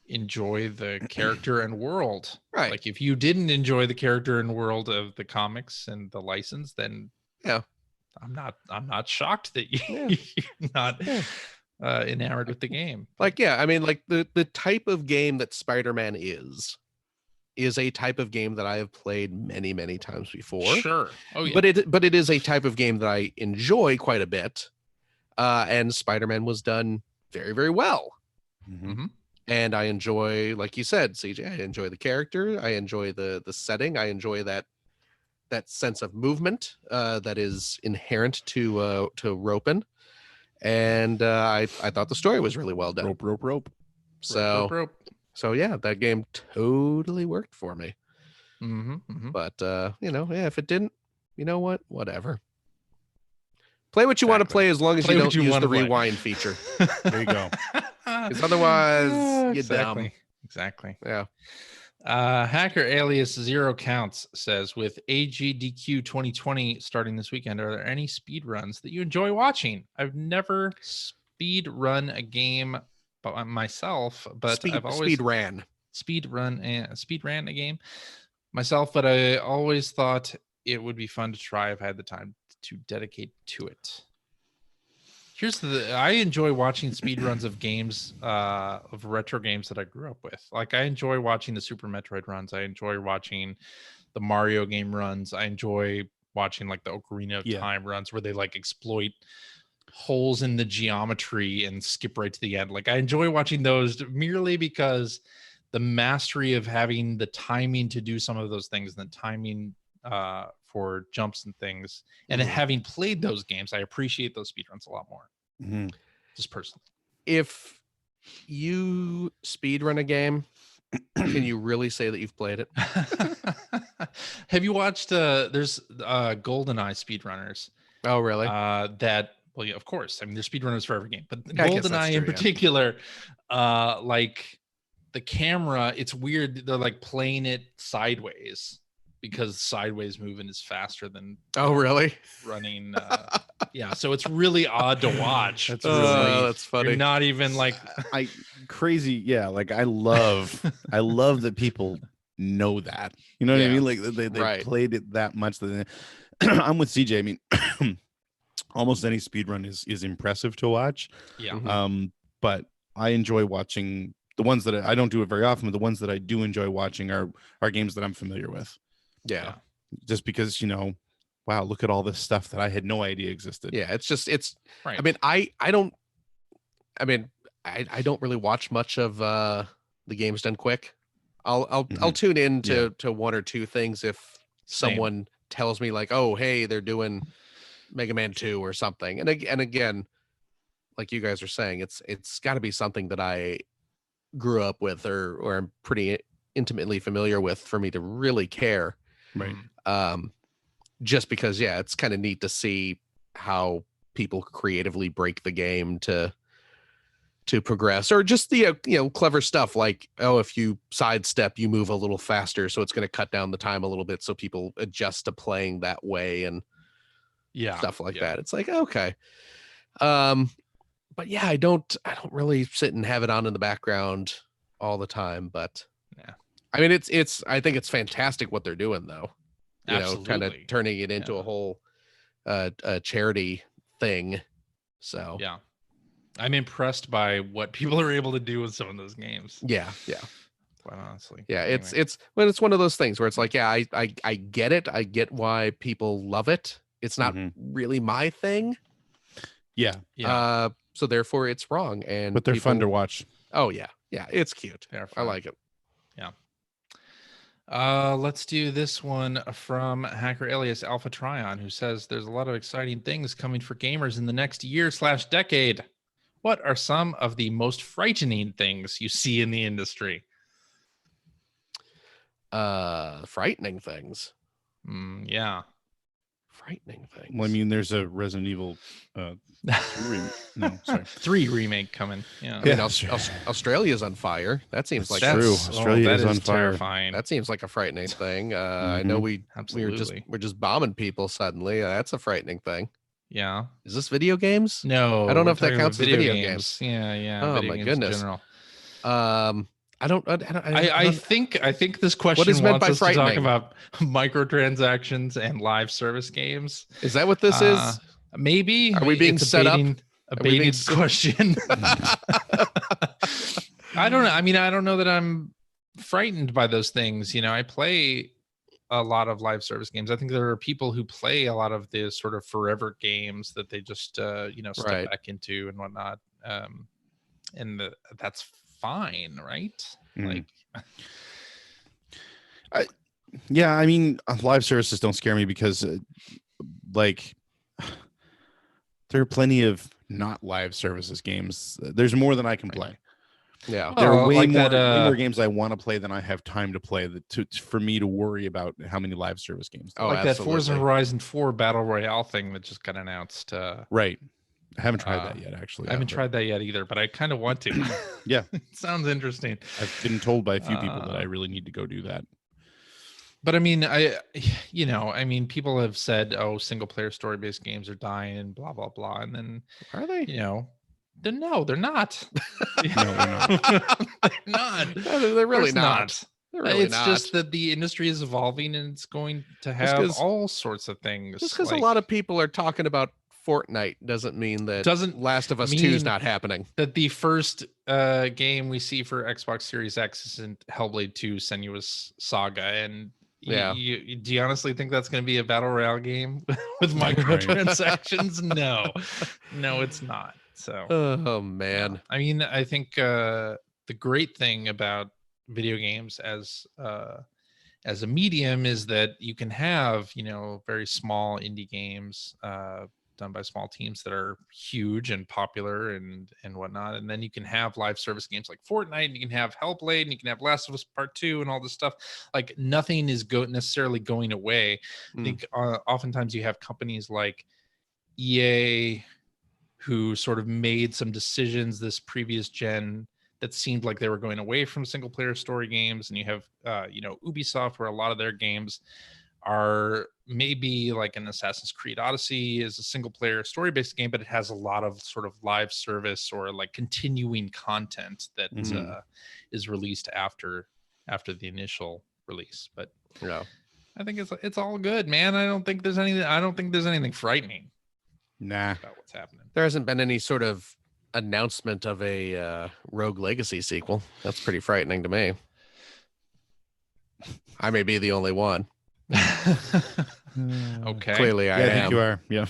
enjoy the character and world. Right. Like if you didn't enjoy the character and world of the comics and the license, then I'm not shocked that you're not enamored with the game. Like, I mean, like the type of game that Spider-Man is a type of game that I have played many, many times before. Sure. Oh yeah. But it is a type of game that I enjoy quite a bit. And Spider-Man was done very, very well. And I enjoy, like you said, CJ, I enjoy the character. I enjoy the setting. I enjoy that sense of movement that is inherent to Ropin. And I thought the story was really well done. Rope. So yeah, that game totally worked for me. But you know, if it didn't, you know what? Whatever. Play what you want to play as long as you don't use the rewind feature. There you go. Because otherwise, you're dumb. Exactly. Yeah. Hacker alias Zero Counts says, with AGDQ 2020 starting this weekend, are there any speed runs that you enjoy watching? I've never speed run a game by myself, but I've always speed ran a game myself, but I always thought it would be fun to try if I had the time to dedicate to it. I enjoy watching speedruns of games, of retro games that I grew up with. Like, I enjoy watching the Super Metroid runs. I enjoy watching the Mario game runs. I enjoy watching like the Ocarina of Time runs where they like exploit holes in the geometry and skip right to the end. Like, I enjoy watching those merely because the mastery of having the timing to do some of those things and the timing for jumps and things, and having played those games, I appreciate those speedruns a lot more. Just personally. If you speedrun a game, can you really say that you've played it? Have you watched there's GoldenEye speedrunners? Oh, really? Well, yeah, of course. I mean, there's speedrunners for every game, but GoldenEye in particular, like the camera, it's weird. They're like playing it sideways, because sideways movement is faster than really running. Yeah, so it's really odd to watch. That's funny. You're not even like crazy. Yeah, like I love that people know that. You know what I mean? Like they played it that much. That I'm with CJ. I mean, almost any speedrun is impressive to watch. Yeah. But I enjoy watching the ones that I don't do it very often, but the ones that I do enjoy watching are games that I'm familiar with. Yeah. Just because, wow, look at all this stuff that I had no idea existed. Yeah, it's right. I mean, I don't really watch much of the Games Done Quick. I'll tune in to one or two things if someone tells me like, oh, hey, they're doing Mega Man 2 or something. And again, like you guys are saying, it's got to be something that I grew up with or I'm pretty intimately familiar with for me to really care. Right. Just because, it's kind of neat to see how people creatively break the game to progress, or just the clever stuff like, oh, if you sidestep, you move a little faster, so it's going to cut down the time a little bit, so people adjust to playing that way and stuff like that. It's like, okay, but I don't really sit and have it on in the background all the time, but I mean, I think it's fantastic what they're doing though. Kind of turning it into a whole charity thing. So I'm impressed by what people are able to do with some of those games. Yeah. Quite honestly. Yeah, anyway. it's one of those things where it's like, I get it. I get why people love it. It's not really my thing. Yeah. So therefore it's wrong. But they're fun to watch. Oh yeah. Yeah, it's cute. I like it. Yeah. Let's do this one from hacker alias Alpha Trion, who says there's a lot of exciting things coming for gamers in the next year/decade. What are some of the most frightening things you see in the industry? Frightening things. Frightening things. Well, I mean, there's a Resident Evil 3 remake coming. Yeah. I mean, Australia's on fire. That seems like true. Australia is on fire. Terrifying. That seems like a frightening thing. I know we're just bombing people suddenly. That's a frightening thing. Yeah. Is this video games? No. I don't know if that counts as video games. Yeah. Oh my goodness. In general. I think this question wants us to talk about microtransactions and live service games. Is that what this is? Maybe. Are we being set up? A baited question. I don't know. I mean, I don't know that I'm frightened by those things. I play a lot of live service games. I think there are people who play a lot of the sort of forever games that they just step back into and whatnot. That's fine, right? I mean, live services don't scare me because there are plenty of not live services games. There's more than I can play. Yeah, there are way more games I want to play than I have time to play. For me to worry about how many live service games. That Forza Horizon 4 Battle Royale thing that just got announced. Right. I haven't tried that yet, actually. I haven't tried that yet either, but I kind of want to. Yeah. It sounds interesting. I've been told by a few people that I really need to go do that. But I mean, people have said, "Oh, single player story based games are dying," and blah blah blah. And then Are they? they're not. No, they're not. They're not. No, they're really Of course not. They're really It's not. just that the industry is evolving, and it's going to have all sorts of things. Just because a lot of people are talking about Fortnite doesn't mean that Last of Us 2 is not happening. That the first game we see for Xbox Series X isn't Hellblade 2 Senua's Saga, and do you honestly think that's going to be a battle royale game with microtransactions? No, it's not. So, oh man, I mean, I think the great thing about video games as a medium is that you can have very small indie games done by small teams that are huge and popular and whatnot, and then you can have live service games like Fortnite, and you can have Hellblade, and you can have Last of Us Part 2 and all this stuff. Like nothing is necessarily going away. I think oftentimes you have companies like EA who sort of made some decisions this previous gen that seemed like they were going away from single player story games, and you have Ubisoft, where a lot of their games are maybe like an Assassin's Creed Odyssey is a single player story based game, but it has a lot of sort of live service or like continuing content that is released after the initial release. But I think it's all good, man. I don't think there's anything frightening. Nah, about what's happening. There hasn't been any sort of announcement of a Rogue Legacy sequel. That's pretty frightening to me. I may be the only one. Okay. Clearly I am. I think you are. Yeah.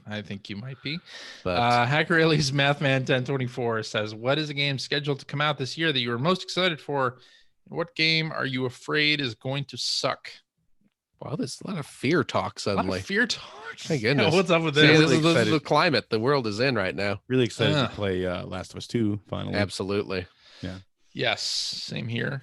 I think you might be. But Hacker Alias Mathman1024 says, what is a game scheduled to come out this year that you are most excited for? What game are you afraid is going to suck? Wow, there's a lot of fear talk suddenly. A lot of fear talk. My goodness. What's up with See, this? this is the climate the world is in right now. Really excited to play Last of Us 2 finally. Absolutely. Yeah. Yes, same here.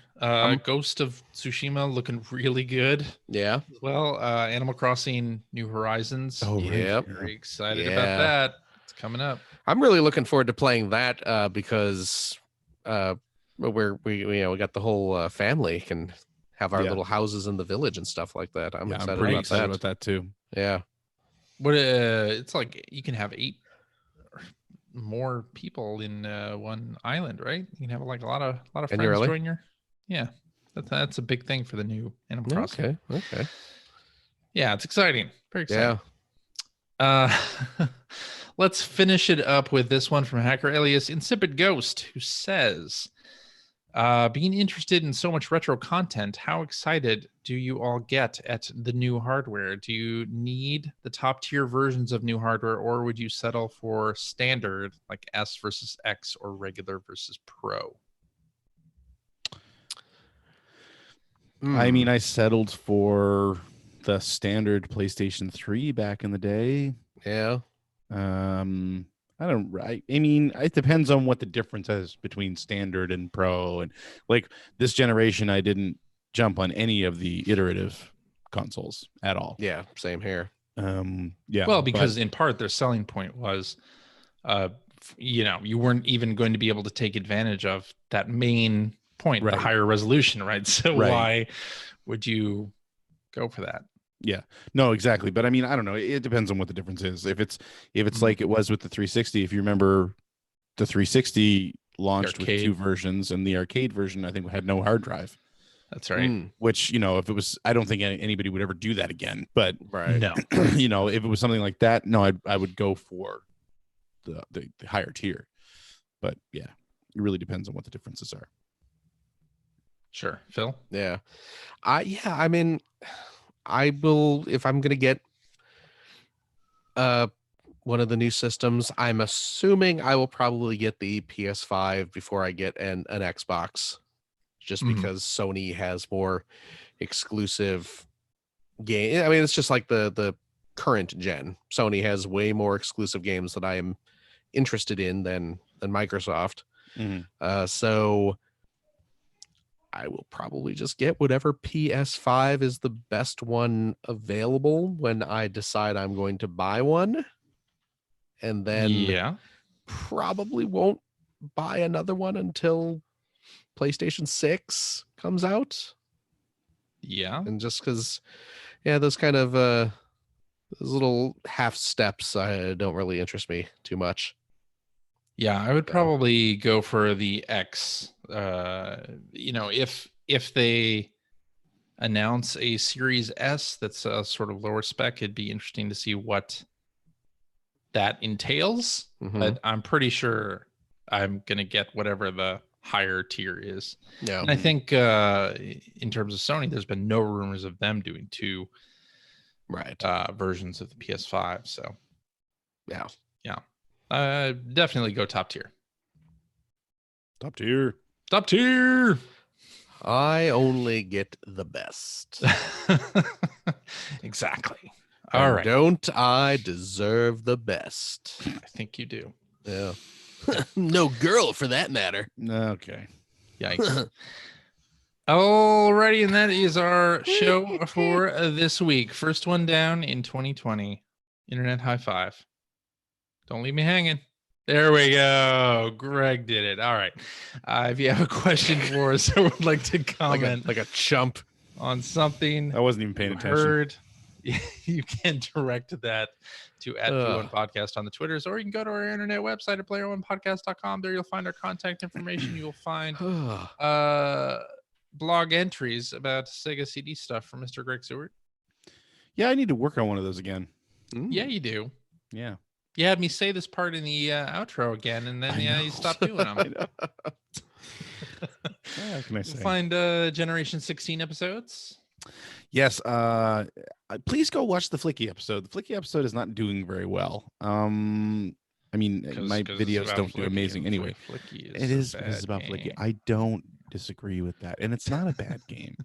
Ghost of Tsushima looking really good. Yeah. Well, Animal Crossing New Horizons. Oh, yep. Very excited about that. It's coming up. I'm really looking forward to playing that because we got the whole family can have our little houses in the village and stuff like that. I'm excited pretty about excited that. about that too. Yeah. But it's like you can have 8 or more people in one island, right? You can have like a lot of friends join your. Yeah, that's a big thing for the new Animal Crossing. Okay. Yeah, it's exciting. Very exciting. Yeah. Let's finish it up with this one from Hacker Alias Insipid Ghost, who says, being interested in so much retro content, how excited do you all get at the new hardware? Do you need the top tier versions of new hardware, or would you settle for standard like S versus X or regular versus Pro? I mean, I settled for the standard PlayStation 3 back in the day. Yeah. I mean, it depends on what the difference is between standard and pro. And like this generation, I didn't jump on any of the iterative consoles at all. Yeah, same here. Yeah. Well, because in part their selling point was, you weren't even going to be able to take advantage of that main point, the higher resolution, right? So why would you go for that? Yeah, no, exactly. But I mean, I don't know. It depends on what the difference is. If it's like it was with the 360, if you remember, the 360 launched with 2 versions, and the arcade version, I think, had no hard drive. That's right. Which, if it was, I don't think anybody would ever do that again. But no, if it was something like that, no, I would go for the higher tier. But yeah, it really depends on what the differences are. Sure, Phil. Yeah, I mean, I will, if I'm gonna get one of the new systems, I'm assuming I will probably get the PS5 before I get an Xbox, just because Sony has more exclusive game. I mean, it's just like the current gen. Sony has way more exclusive games that I am interested in than Microsoft. So I will probably just get whatever PS5 is the best one available when I decide I'm going to buy one. and then yeah. probably won't buy another one until PlayStation 6 comes out. Yeah. And just because, yeah, those kind of those little half steps don't really interest me too much. Yeah, I would So. probably go for the X. If they announce a Series S that's a sort of lower spec, it'd be interesting to see what that entails. Mhm. But I'm pretty sure I'm gonna get whatever the higher tier is. Yeah. And I think in terms of Sony, there's been no rumors of them doing two Right. versions of the PS5. So Yeah. definitely go top tier. Top tier. Top tier. I only get the best. Exactly. And All right. Don't I deserve the best? I think you do. Yeah. No girl for that matter. Okay. Yikes. Alrighty, and that is our show for this week. First one down in 2020. Internet high five. Don't leave me hanging. There we go. Greg did it. All right. If you have a question for us or would like to comment Like a chump. on something I wasn't even paying you attention. heard, you can direct that to @P1 Podcast on the Twitters, or you can go to our internet website at player1podcast.com. There you'll find our contact information. You'll find blog entries about Sega CD stuff from Mr. Greg Seward. Yeah, I need to work on one of those again. Yeah, you do. Yeah. You had me say this part in the outro again, and then you stopped doing them. How can I say? You'll find Generation 16 episodes. Yes. Please go watch the Flicky episode. The Flicky episode is not doing very well. I mean, my videos don't do amazing anyway. It is about Flicky. I don't disagree with that, and it's not a bad game.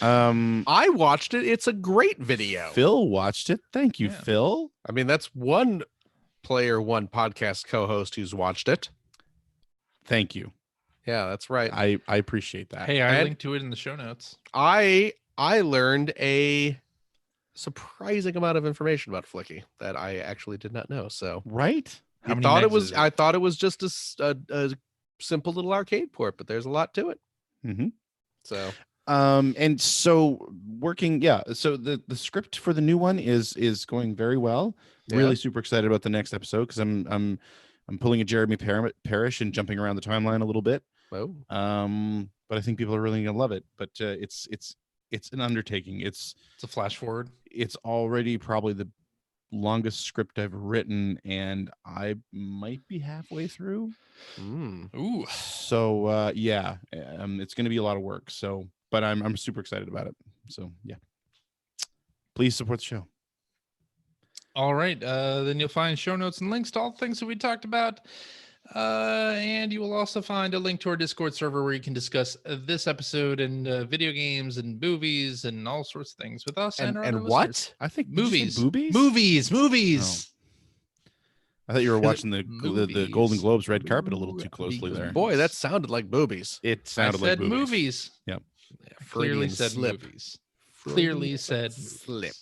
I watched it. It's a great video. Phil watched it. Thank you, Phil. I mean, that's one Player One podcast co-host who's watched it. Thank you. Yeah, that's right. I appreciate that. Hey, I linked to it in the show notes. I learned a surprising amount of information about Flicky that I actually did not know. So right? How many megs is it? I thought it was just a simple little arcade port, but there's a lot to it. Mm-hmm. So and so working, so the script for the new one is going very well. Really super excited about the next episode because I'm pulling a Jeremy Parrish and jumping around the timeline a little bit. Oh. But I think people are really gonna love it. But it's an undertaking. It's a flash forward. It's already probably the longest script I've written, and I might be halfway through. Ooh. So it's gonna be a lot of work. So, but I'm super excited about it. So yeah. Please support the show. All right. Then you'll find show notes and links to all the things that we talked about. And you will also find a link to our Discord server where you can discuss this episode and video games and movies and all sorts of things with us and our other what? listeners. I think movies. Movies. Oh. I thought you were watching the Golden Globes red carpet a little too closely there. Boy, that sounded like boobies. It sounded like movies. Yep. Clearly said slip. movies. Clearly said slip.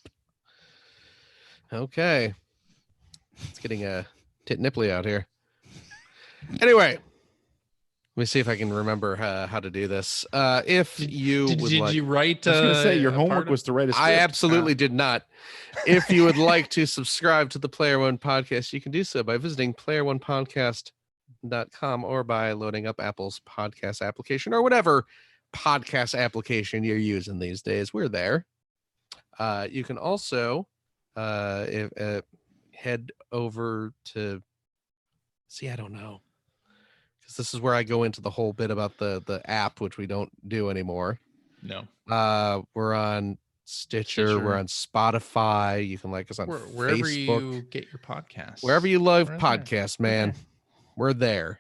Okay. It's getting a tit nipply out here. Anyway, let me see if I can remember how to do this. If you did you write? I was going to say your homework was to write a script. I absolutely did not. If you would like to subscribe to the Player One Podcast, you can do so by visiting player1podcast.com or by loading up Apple's podcast application or whatever podcast application you're using these days. We're there. You can also head over to I don't know, because this is where I go into the whole bit about the app, which we don't do anymore. No. We're on Stitcher. We're on Spotify. You can like us on wherever Facebook. you get your podcasts. Wherever you love podcasts, man. We're there.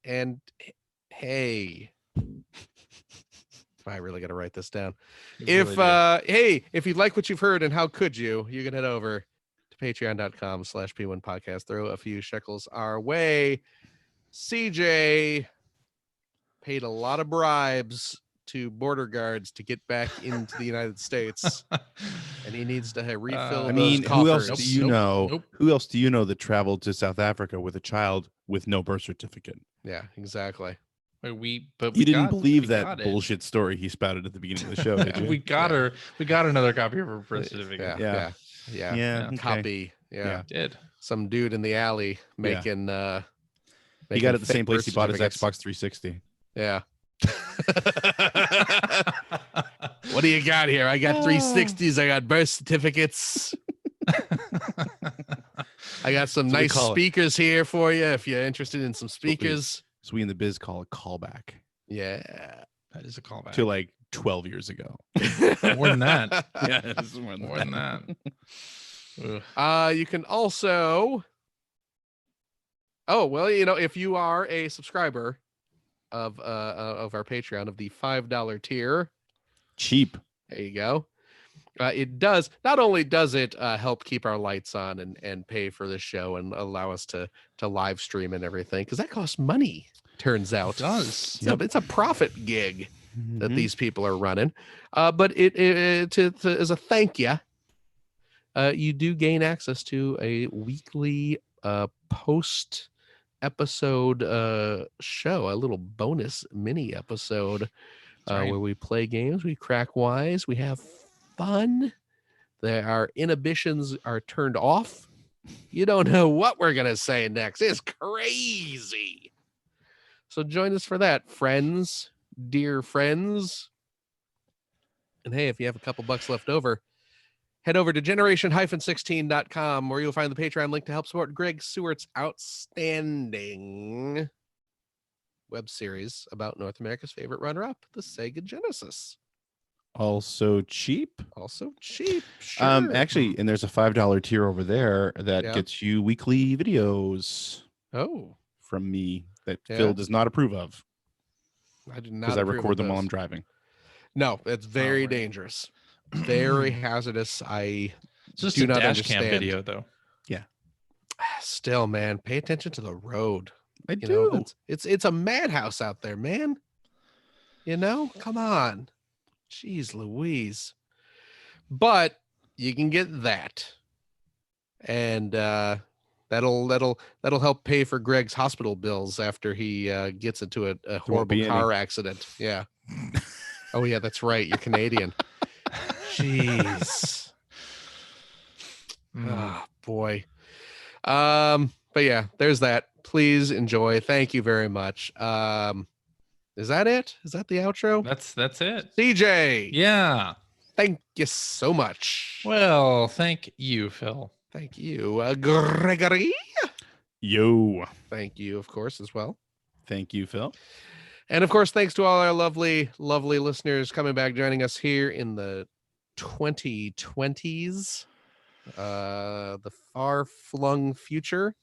And hey, I really got to write this down. If you like what you've heard and how could you can head over to patreon.com/P1 podcast. Throw a few shekels our way. CJ paid a lot of bribes to border guards to get back into the United States, and he needs to refill. I those mean, who else coffers. do you know? Nope. Who else do you know that traveled to South Africa with a child with no birth certificate? Yeah, exactly. We You didn't got- believe we that got it. bullshit story he spouted at the beginning of the show, did you? We got Yeah. her. We got another copy of her birth certificate. Yeah. Yeah. Okay. Copy. Yeah. Did. Some dude in the alley making. He got it at the fake same place birth he bought his certificates. Xbox 360. Yeah. What do you got here? I got 360s. I got birth certificates. I got some That's what we nice call it. speakers here for you if you're interested in some speakers. So we in the biz call a callback Yeah. That is a callback. to like 12 years ago. More than that. Yeah, it's more More than that. Ugh. You can also. Oh, well, if you are a subscriber of our Patreon of the $5 tier, Cheap. there you go. It does not only does it help keep our lights on and pay for the show and allow us to live stream and everything, because that costs money. Turns out, It does. it's a profit gig that Mhm. these people are running. But it as a thank you, you do gain access to a weekly post episode show, a little bonus mini episode right. where we play games, we crack wise, we have fun. Our inhibitions are turned off. You don't know what we're gonna say next. It's crazy. So join us for that, friends, dear friends. And hey, if you have a couple bucks left over, head over to generation-16.com where you'll find the Patreon link to help support Greg Stewart's outstanding web series about North America's favorite runner-up, the Sega Genesis. Also cheap. Also cheap. Sure. Actually, and there's a $5 tier over there that Yeah. gets you weekly videos Oh, from me that Yeah. Phil does not approve of I did not because I approve record of them while those. I'm driving. No, it's very right. dangerous. Very hazardous. It's just do a not dash cam understand. video, though. Still, man, pay attention to the road. I You do. know, it's a madhouse out there, man. Come on. Jeez Louise. But you can get that. And that'll help pay for Greg's hospital bills after he gets into a horrible be any. car accident. Yeah. Oh yeah, that's right. You're Canadian. Jeez. Oh boy. But yeah, there's that. Please enjoy. Thank you very much. Is that it? Is that the outro? That's it. CJ, Yeah. thank you so much. Well, thank you, Phil. Thank you, Gregory. Yo. Thank you, of course, as well. Thank you, Phil. And of course, thanks to all our lovely, lovely listeners coming back, joining us here in the 2020s, the far-flung future.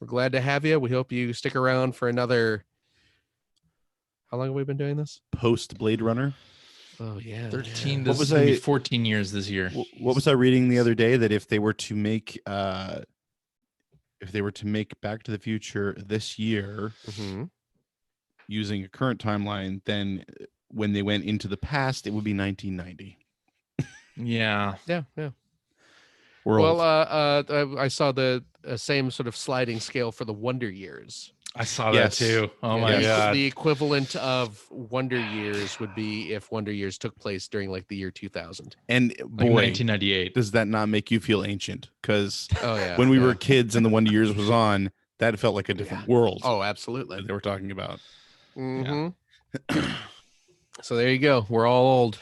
We're glad to have you. We hope you stick around for another. How long have we been doing this? Post Blade Runner. Oh yeah, 13. yeah. This was is gonna be I- 14 years this year. What was I reading the other day that if they were to make Back to the Future this year Mhm. using a current timeline, then when they went into the past, it would be 1990. Yeah. Yeah, yeah. We're Well, old. I saw the same sort of sliding scale for the Wonder Years. I saw Yes. that too. Oh my Yes. god. The equivalent of Wonder Years would be if Wonder Years took place during like the year 2000. And Like boy, 1998. does that not make you feel ancient? Because Oh yeah. when we yeah. were kids and the Wonder Years was on, that felt like a different world Oh, absolutely. that they were talking about. Mhm. So there you go. We're all old,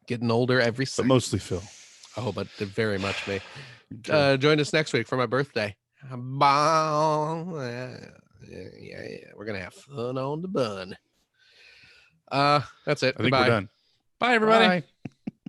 getting older every But second. mostly Phil. Oh, but very much me. True. Join us next week for my birthday. Yeah. We're gonna have fun on the bun. That's it. I think Goodbye. we're done. Bye, everybody. Bye.